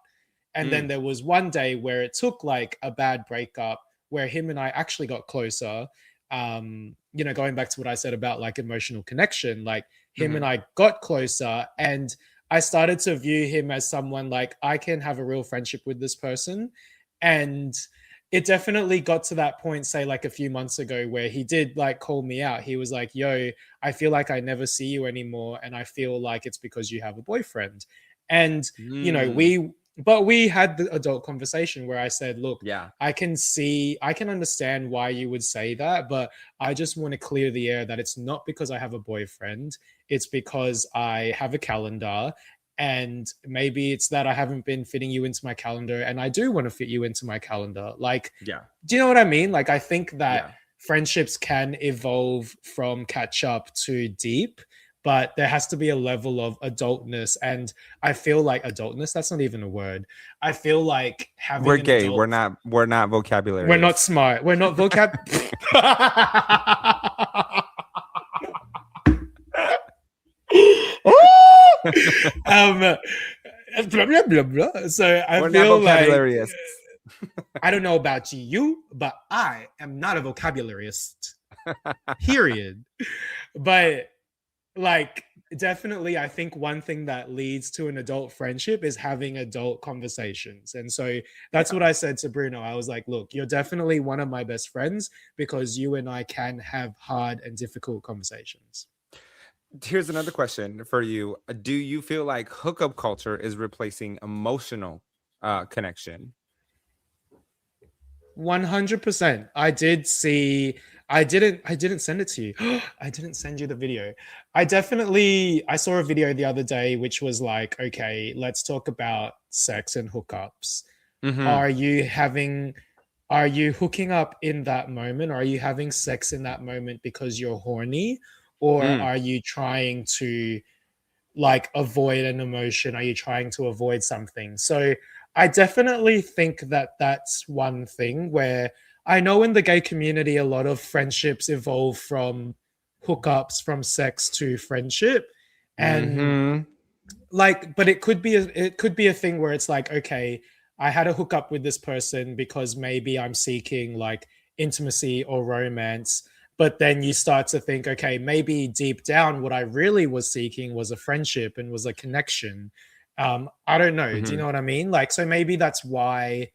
And then there was one day where it took like a bad breakup where him and I actually got closer. Going back to what I said about like emotional connection, like him and I got closer, and I started to view him as someone like I can have a real friendship with this person. And it definitely got to that point, say like a few months ago, where he did like call me out. He was like, "Yo, I feel like I never see you anymore. And I feel like it's because you have a boyfriend." And, we had the adult conversation where I said, "Look, I can understand why you would say that, but I just want to clear the air that it's not because I have a boyfriend. It's because I have a calendar. And maybe it's that I haven't been fitting you into my calendar, and I do want to fit you into my calendar." Like, do you know what I mean? Like, I think that friendships can evolve from catch up to deep, but there has to be a level of adultness. And I feel like adultness, that's not even a word. I feel like having We're an gay. adult, We're not vocabulary. we're not smart. We're not vocab. Blah, blah, blah, blah. So We're feel not like vocabularists. I don't know about you, but I am not a vocabulariist. Period. But like definitely I think one thing that leads to an adult friendship is having adult conversations. And so that's what I said to Bruno. I was like, look, you're definitely one of my best friends because you and I can have hard and difficult conversations. Here's another question for you. Do you feel like hookup culture is replacing emotional connection? 100%. I didn't send it to you. I didn't send you the video. I saw a video the other day which was like, okay, let's talk about sex and hookups. Mhm. Are you hooking up in that moment? Are you having sex in that moment because you're horny? Or are you trying to like avoid an emotion? Are you trying to avoid something? So I definitely think that that's one thing where I know in the gay community, a lot of friendships evolve from hookups, from sex to friendship. And Mhm. like, but it could be a thing where it's like, okay, I had a hookup with this person because maybe I'm seeking like intimacy or romance. But then you start to think, okay, maybe deep down, what I really was seeking was a friendship and was a connection. I don't know. Do you know what I mean? Like, so maybe that's why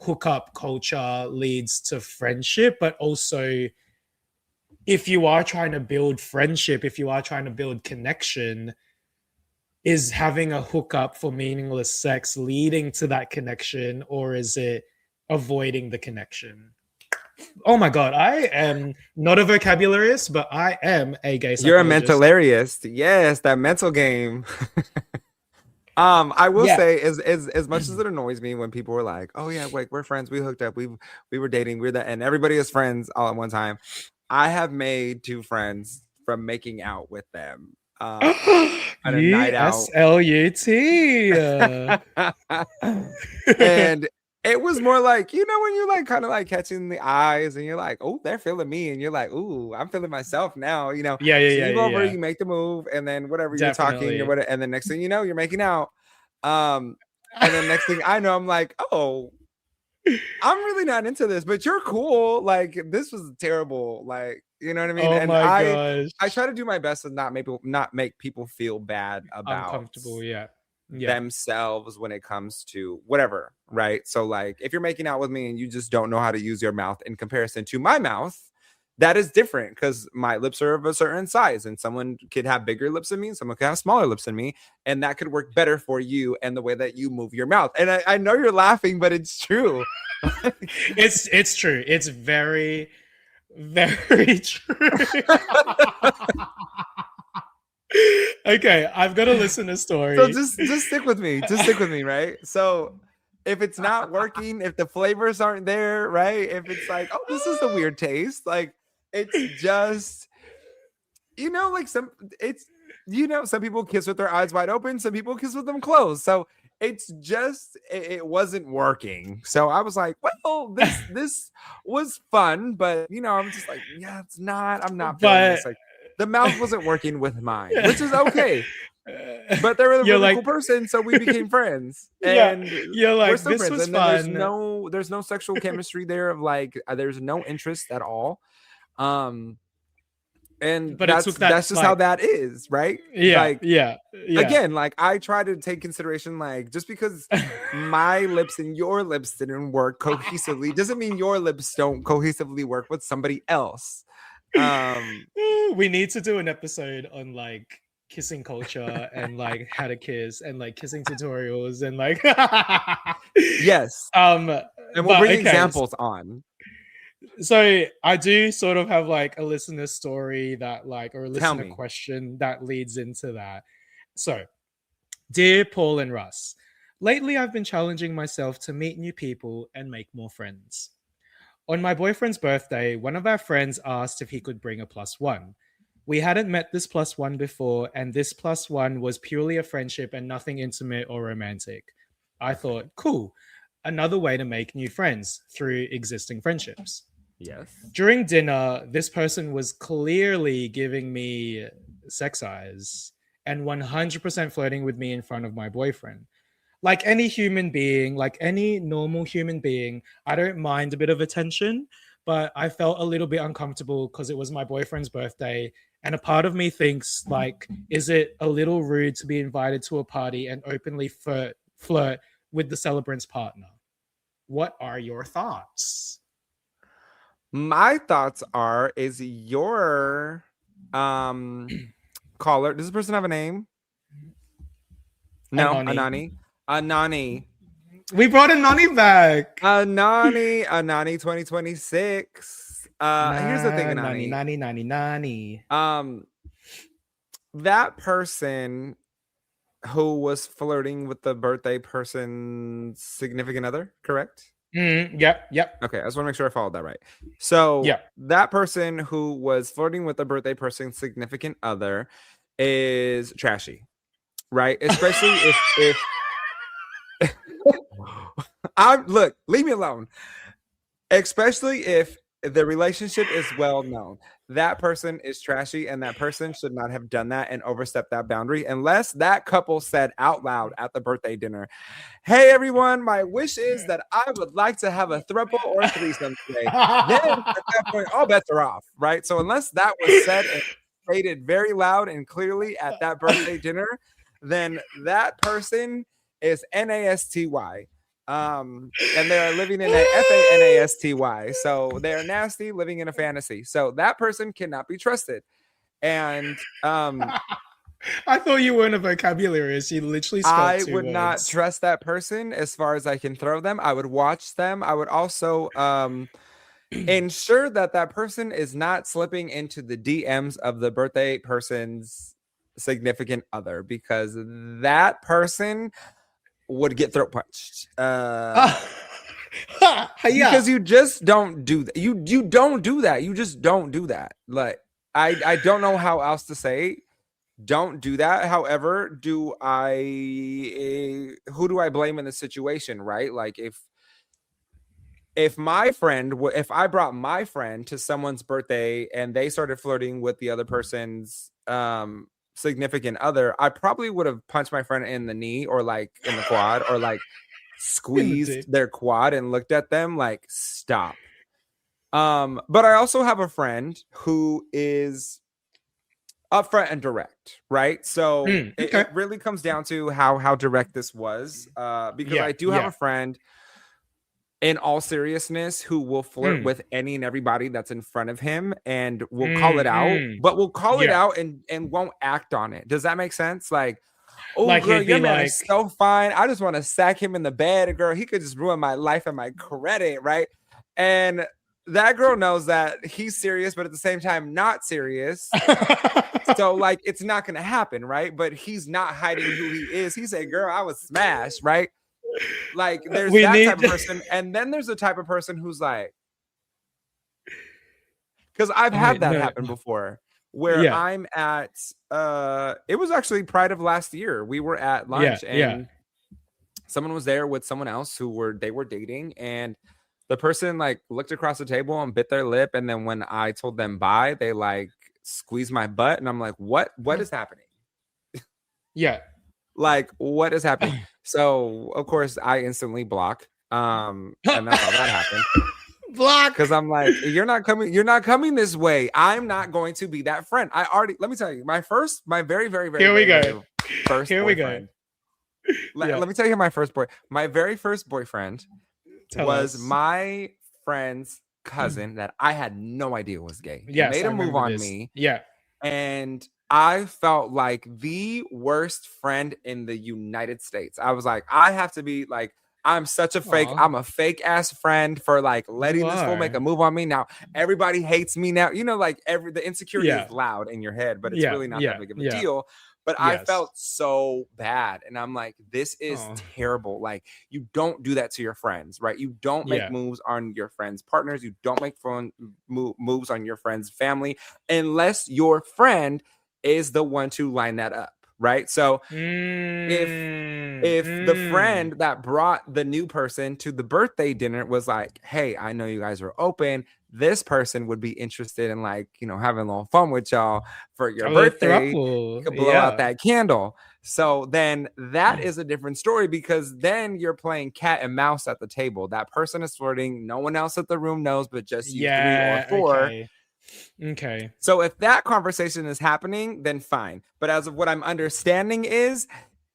hookup culture leads to friendship, but also if you are trying to build friendship, if you are trying to build connection, is having a hookup for meaningless sex leading to that connection, or is it avoiding the connection? Oh my god, I am not a vocabulariist, but I am a gay psychologist. You're a mentalariist. Yes, that mental game. I will say, as much as it annoys me when people were like, "Oh yeah, like we're friends, we hooked up, we were dating, we're that," and everybody is friends all at one time. I have made 2 friends from making out with them on a night out. SLUT. And it was more like, you know, when you're like kind of like catching the eyes and you're like, oh, they're feeling me, and you're like, ooh, I'm feeling myself now, you know. Yeah, So you go over, you make the move, and then whatever you're talking Definitely. or whatever, and then next thing you know, you're making out. And then next thing I know, I'm like, oh, I'm really not into this, but you're cool. Like this was terrible. Like, you know what I mean? Oh And my I gosh. try to do my best to not make people feel bad about Uncomfortable, yeah. themselves when it comes to whatever, right? So like if you're making out with me and you just don't know how to use your mouth in comparison to my mouth, that is different because my lips are of a certain size and someone could have bigger lips than me, someone could have smaller lips than me, and that could work better for you and the way that you move your mouth. And I know you're laughing, but it's true. It's true. It's very, very true. Okay, I've got a listener story. So just stick with me. Just stick with me, right? So if it's not working, if the flavors aren't there, right? If it's like, oh, this is a weird taste, like it's just, you know, like some people kiss with their eyes wide open, some people kiss with them closed. So it's just it wasn't working. So I was like, well, this was fun, but you know, I'm just like, yeah, it's not. I'm not feeling this. Like the mouth wasn't working with mine, which is okay. But they were a really cool person, so we became friends. And you're like, we're still this friends. was And then fun. there's no sexual chemistry there of like there's no interest at all. And But that's that, just like, how that is, right? Yeah, Like, yeah. Again, like I try to take consideration, like just because my lips and your lips didn't work cohesively doesn't mean your lips don't cohesively work with somebody else. We need to do an episode on like kissing culture and like how to kiss and like kissing tutorials and like yes. And we'll bring examples on. So I do sort of have like a listener story that like, or a listener question that leads into that. So, dear Paul and Russ, lately I've been challenging myself to meet new people and make more friends. On my boyfriend's birthday, one of our friends asked if he could bring a +1. We hadn't met this plus one before, and this plus one was purely a friendship and nothing intimate or romantic. I thought, cool, another way to make new friends through existing friendships. Yes. During dinner, this person was clearly giving me sex eyes and 100% flirting with me in front of my boyfriend. Like any human being, like any normal human being, I don't mind a bit of attention, but I felt a little bit uncomfortable because it was my boyfriend's birthday. And a part of me thinks, like, is it a little rude to be invited to a party and openly flirt with the celebrant's partner? What are your thoughts? My thoughts are, is your caller, does this person have a name? No, Anani. Anani. We brought Anani back. Anani 2026. Here's the thing, Anani. Nani. That person who was flirting with the birthday person's significant other, correct? Yep. Okay, I just want to make sure I followed that right. So Yeah. that person who was flirting with the birthday person's significant other is trashy, right? Especially if look, leave me alone. Especially if the relationship is well known. That person is trashy, and that person should not have done that and overstepped that boundary unless that couple said out loud at the birthday dinner, "Hey everyone, my wish is that I would like to have a throuple or a threesome today." Then at that point, all bets are off, right? So unless that was said and stated very loud and clearly at that birthday dinner, then that person is nasty. And they're living in a FANASTY. So they're nasty, living in a fantasy. So that person cannot be trusted. And I thought you weren't a vocabulary. You literally spelled I two would words. not trust that person as far as I can throw them. I would watch them. I would also ensure that that person is not slipping into the DMs of the birthday person's significant other, because that person would get throat punched. Because you just don't do that. You don't do that. You just don't do that. Like I don't know how else to say. Don't do that. However, who do I blame in the situation, right? Like if I brought my friend to someone's birthday and they started flirting with the other person's significant other, I probably would have punched my friend in the knee or like in the quad or like squeezed their quad and looked at them like, stop. But I also have a friend who is upfront and direct, right? So it really comes down to how direct this was, because I do have a friend, in all seriousness, who will flirt with any and everybody that's in front of him and will call it out, but will call it out and won't act on it. Does that make sense? Like, oh, like, girl, your man is so fine. I just want to sack him in the bed. Girl, he could just ruin my life and my credit, right? And that girl knows that he's serious, but at the same time, not serious. So, like, it's not going to happen, right? But he's not hiding who he is. He said, girl, I was smashed, right? Like, there's type of person, and then there's a type of person who's like, because I've had that happen before, where I'm at it was actually Pride of last year. We were at lunch and someone was there with someone else they were dating, and the person like looked across the table and bit their lip, and then when I told them bye, they like squeezed my butt, and I'm like, what is happening? Like, what is happening? So of course I instantly block. And that's how that happened. Block, because I'm like, you're not coming this way. I'm not going to be that friend. Let me tell you, my very, very, very, here we very go. First here boyfriend. We go. Let me tell you, my very first boyfriend was my friend's cousin that I had no idea was gay. He made a move on me. And I felt like the worst friend in the United States. I was like, I have to be like, I'm such a fake. I'm a fake ass friend for like letting this fool make a move on me. Now everybody hates me now. You know, like the insecurity is loud in your head, but it's really not that big of a deal. But I Yes. felt so bad. And I'm like, this is Oh. terrible. Like, you don't do that to your friends, right? You don't make Yeah. moves on your friends' partners. You don't make moves on your friends' family unless your friend is the one to line that up, right? So if the friend that brought the new person to the birthday dinner was like, hey, I know you guys are open, this person would be interested in, like, you know, having a little fun with y'all for your A little birthday. You throuple, could blow out yeah. that candle. So then that is a different story, because then you're playing cat and mouse at the table. That person is flirting. No one else at the room knows but just you 3 or 4. Okay. So if that conversation is happening, then fine. But as of what I'm understanding is,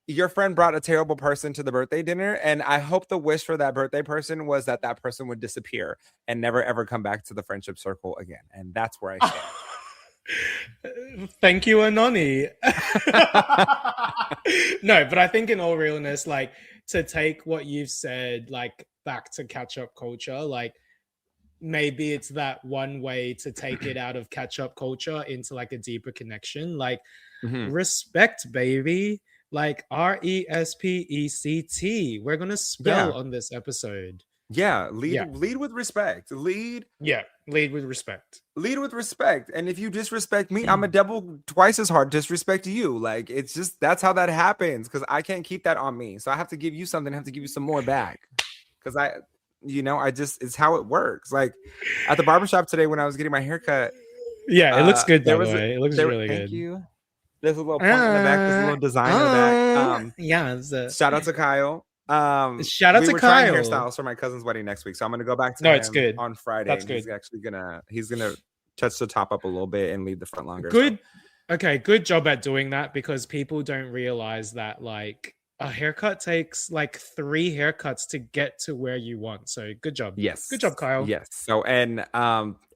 your friend brought a terrible person to the birthday dinner, and I hope the wish for that birthday person was that that person would disappear and never ever come back to the friendship circle again. And that's where I stand. Thank you, Anoni. No, but I think in all realness, like, to take what you've said, like, back to catch-up culture, like, maybe it's that one way to take it out of catch-up culture into, like, a deeper connection. Like, respect, baby. Like, RESPECT. We're gonna spell on this episode. Yeah, lead with respect. Lead with respect. Lead with respect. And if you disrespect me, I'm a double twice as hard disrespect to you. Like, it's just, that's how that happens, because I can't keep that on me. So I have to give you something, I have to give you some more back. Because it's how it works. Like, at the barbershop today when I was getting my haircut. Yeah, it looks good, by the way. It looks really good. Thank you. There's a little point in the back, there's a little design in the back. Yeah. Shout out to Kyle. Shout out to Kyle. Kyle. Hairstyles for my cousin's wedding next week, so I'm gonna go back to it's good on Friday. That's good. He's actually he's gonna touch the top up a little bit and leave the front longer. Good. So. Okay, good job at doing that, because people don't realize that, like, a haircut takes like 3 haircuts to get to where you want. So good job. Yes. Good job, Kyle. Yes. So and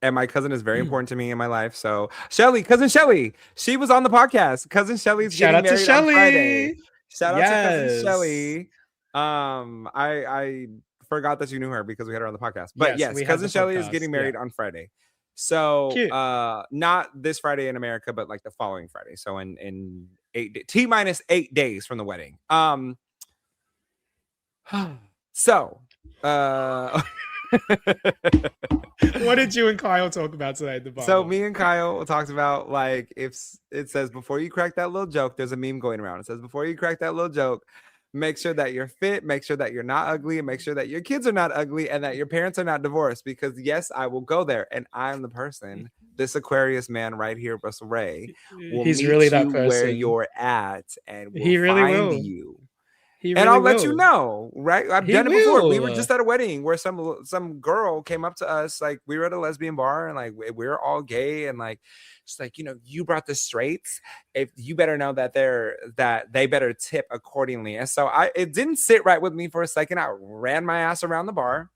my cousin is very important to me in my life. So cousin Shelly, she was on the podcast. Cousin Shelly's getting married on Friday. Shout out to cousin Shelly. I forgot that you knew her because we had her on the podcast. But yes cousin Shelly is getting married on Friday. So cute. Not this Friday in America, but like the following Friday. So in 8 days from the wedding. So what did you and Kyle talk about today at the bar? So me and Kyle talked about, like, if it says before you crack that little joke, there's a meme going around. It says before you crack that little joke, make sure that you're fit, make sure that you're not ugly, and make sure that your kids are not ugly and that your parents are not divorced. Because yes, I will go there, and I'm the person. This Aquarius man right here, Russell Ray, will he's meet really you that person where you're at, and will he really find will. you. Really and I'll let you know, right? I've done it before. We were will. just at a wedding where some girl came up to us, like, we were at a lesbian bar, and like we were all gay, and like she's like, you brought the straights. If you better know that they better tip accordingly. And so it didn't sit right with me for a second. I ran my ass around the bar,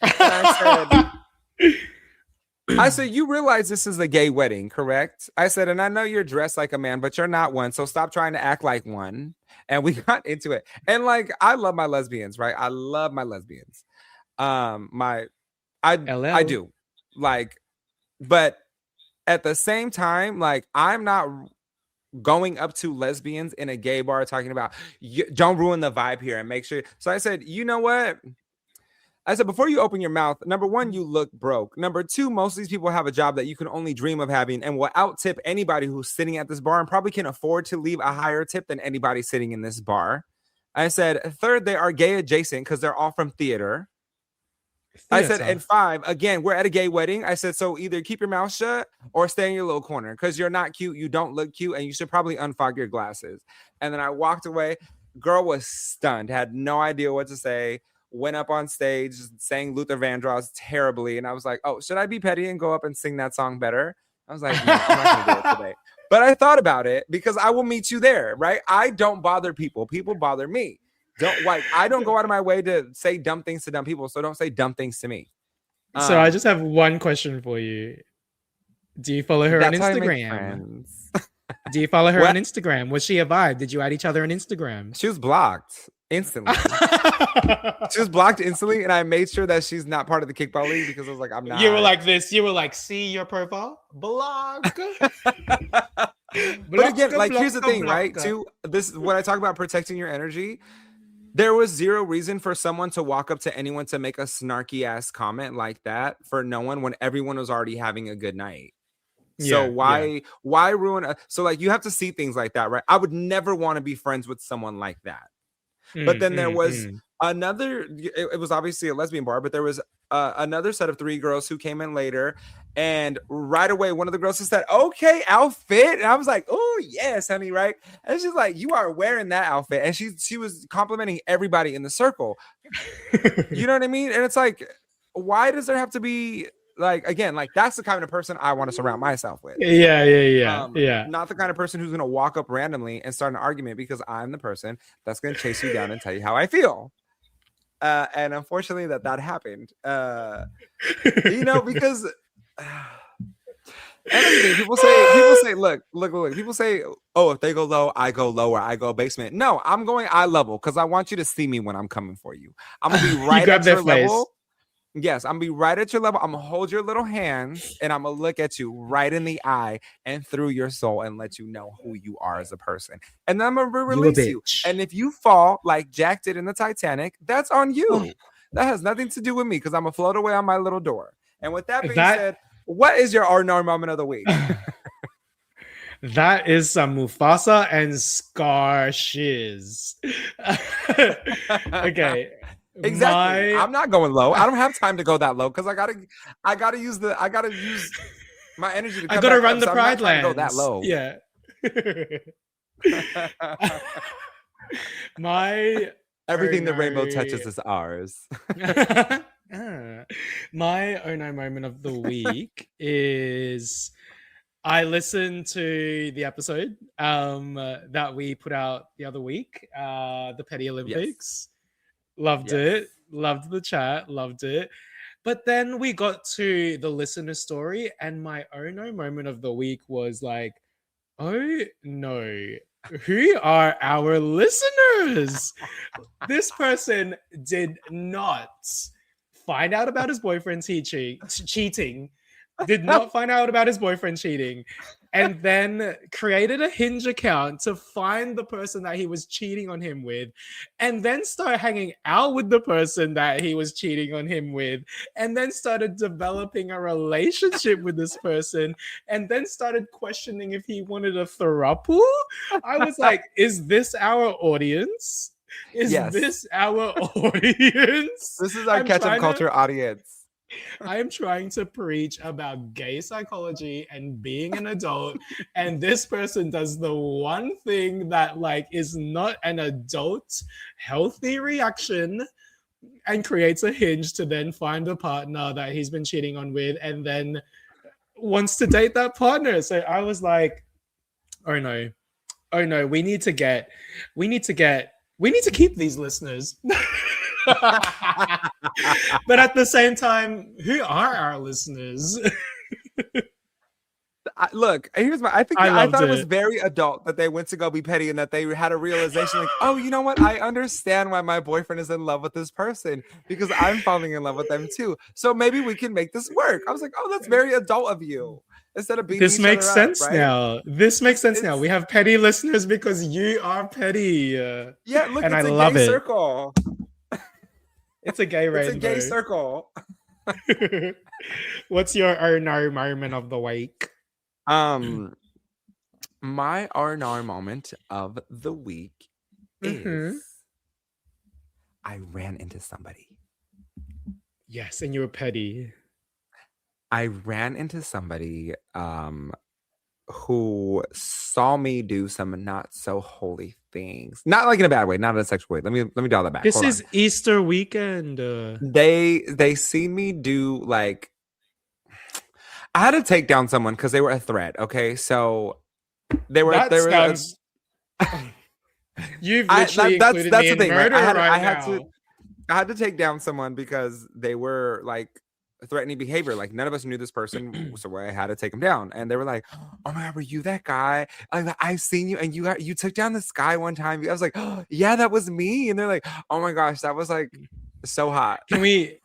and I said, you realize this is a gay wedding, correct? I said, and I know you're dressed like a man, but you're not one. So stop trying to act like one. And we got into it. And like, I love my lesbians, right? I love my lesbians. I do. Like, but at the same time, like, I'm not going up to lesbians in a gay bar talking about, don't ruin the vibe here and make sure. So I said, you know what? I said, before you open your mouth, number one, you look broke. Number two, most of these people have a job that you can only dream of having and will out-tip anybody who's sitting at this bar and probably can afford to leave a higher tip than anybody sitting in this bar. I said, third, they are gay adjacent because they're all from theater. I said, and 5, again, we're at a gay wedding. I said, so either keep your mouth shut or stay in your little corner because you're not cute. You don't look cute, and you should probably unfog your glasses. And then I walked away. Girl was stunned, had no idea what to say. Went up on stage, sang Luther Vandross terribly. And I was like, oh, should I be petty and go up and sing that song better? I was like, no, I'm not going to do it today. But I thought about it because I will meet you there, right? I don't bother people. People bother me. I don't go out of my way to say dumb things to dumb people. So don't say dumb things to me. So I just have one question for you. Do you follow her on Instagram? Do you follow her on Instagram? Was she a vibe? Did you add each other on Instagram? She was blocked instantly. She was blocked instantly, and I made sure that she's not part of the kickball league because I was like, I'm not. You were like this. You were like, see your profile? Block. But again, like here's the thing, right? Too, this when I talk about protecting your energy, there was zero reason for someone to walk up to anyone to make a snarky ass comment like that for no one when everyone was already having a good night. So why ruin so like you have to see things like that, right? I would never want to be friends with someone like that. But then there was another, it was obviously a lesbian bar, but there was another set of 3 girls who came in later, and right away one of the girls just said, okay, outfit. And I was like, oh yes, honey, right? And she's like, you are wearing that outfit. And she was complimenting everybody in the circle. You know what I mean? And it's like, why does there have to be like, again, like that's the kind of person I want to surround myself with. Yeah. Not the kind of person who's going to walk up randomly and start an argument because I'm the person that's going to chase you down and tell you how I feel. And unfortunately that happened. You know, because people say, look, people say, oh, if they go low, I go lower, I go basement. No, I'm going eye level because I want you to see me when I'm coming for you. I'm going to be right at your level. Yes, I'm gonna be right at your level. I'm gonna hold your little hands and I'm gonna look at you right in the eye and through your soul and let you know who you are as a person. And then I'm gonna release you. And if you fall like Jack did in the Titanic, that's on you. That has nothing to do with me because I'm gonna float away on my little door. And with that being said, what is your R&R moment of the week? That is some Mufasa and Scar shiz. Okay. Exactly. I'm not going low. I don't have time to go that low because I gotta use my energy to come I gotta back run up, the so Pride Lands. Go that low. Yeah. Everything the rainbow touches is ours. My oh no moment of the week is I listened to the episode that we put out the other week, the Petty Olympics. Yes. Loved it. Loved the chat. Loved it. But then we got to the listener story, and my oh no moment of the week was like, oh no, who are our listeners? This person did not find out about his boyfriend cheating. Did not find out about his boyfriend cheating, and then created a Hinge account to find the person that he was cheating on him with, and then start hanging out with the person that he was cheating on him with, and then started developing a relationship with this person, and then started questioning if he wanted a throuple. I was like, is this our audience? Is this our audience? This is our catch-up culture audience. I am trying to preach about gay psychology and being an adult, and this person does the one thing that like is not an adult healthy reaction and creates a Hinge to then find a partner that he's been cheating on with and then wants to date that partner. So I was like, oh no, we need to keep these listeners. But at the same time, who are our listeners? Look, here's I thought it was very adult that they went to go be petty and that they had a realization like, oh, you know what? I understand why my boyfriend is in love with this person because I'm falling in love with them too. So maybe we can make this work. I was like, oh, that's very adult of you. Instead of being this makes sense now. This makes sense now. We have petty listeners because you are petty. Yeah, look, and it's a gay circle. It's a gay rainbow. It's a gay circle. What's your R&R moment of the week? My R&R moment of the week is I ran into somebody. Yes, and you were petty. I ran into somebody who saw me do some not so holy things. Not like in a bad way, not in a sexual way. Let me dial that back. This is Easter weekend. They seen me do like I had to take down someone because they were a threat. Okay, so they were. You've literally included me in murder right? I had to take down someone because they were like threatening behavior. Like none of us knew this person, so I had to take them down. And they were like, "Oh my God, were you that guy? I've seen you, and you took down this guy one time." I was like, "Oh, yeah, that was me." And they're like, "Oh my gosh, that was like so hot." Can we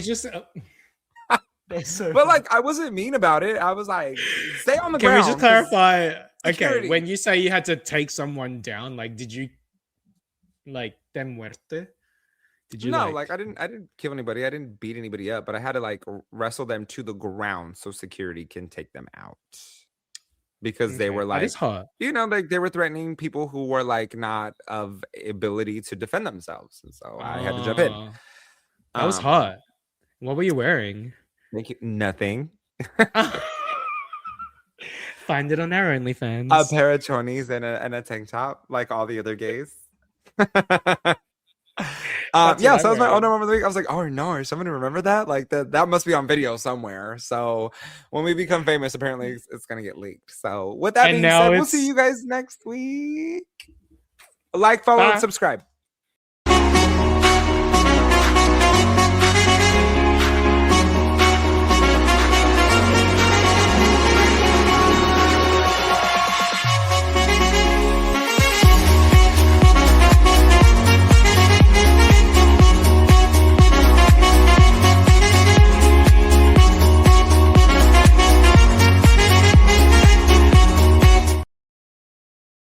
just? But like, I wasn't mean about it. I was like, "Stay on the ground." Can we just clarify? Security. Okay, when you say you had to take someone down, like, did you like de muerte? Did you No, like I didn't kill anybody. I didn't beat anybody up, but I had to like wrestle them to the ground so security can take them out. Because they were that like, is hot. you know, like they were threatening people who were like not of ability to defend themselves. And so I had to jump in. Oh, that was hot. What were you wearing? Thank you. Nothing. Find it on our OnlyFans. A pair of chonies and a tank top, like all the other gays. Yeah, so that was my honor moment of the week. I was like, oh no, somebody remember that? Like that must be on video somewhere. So when we become famous, apparently it's gonna get leaked. So with that being said, we'll see you guys next week. Like, follow, and subscribe.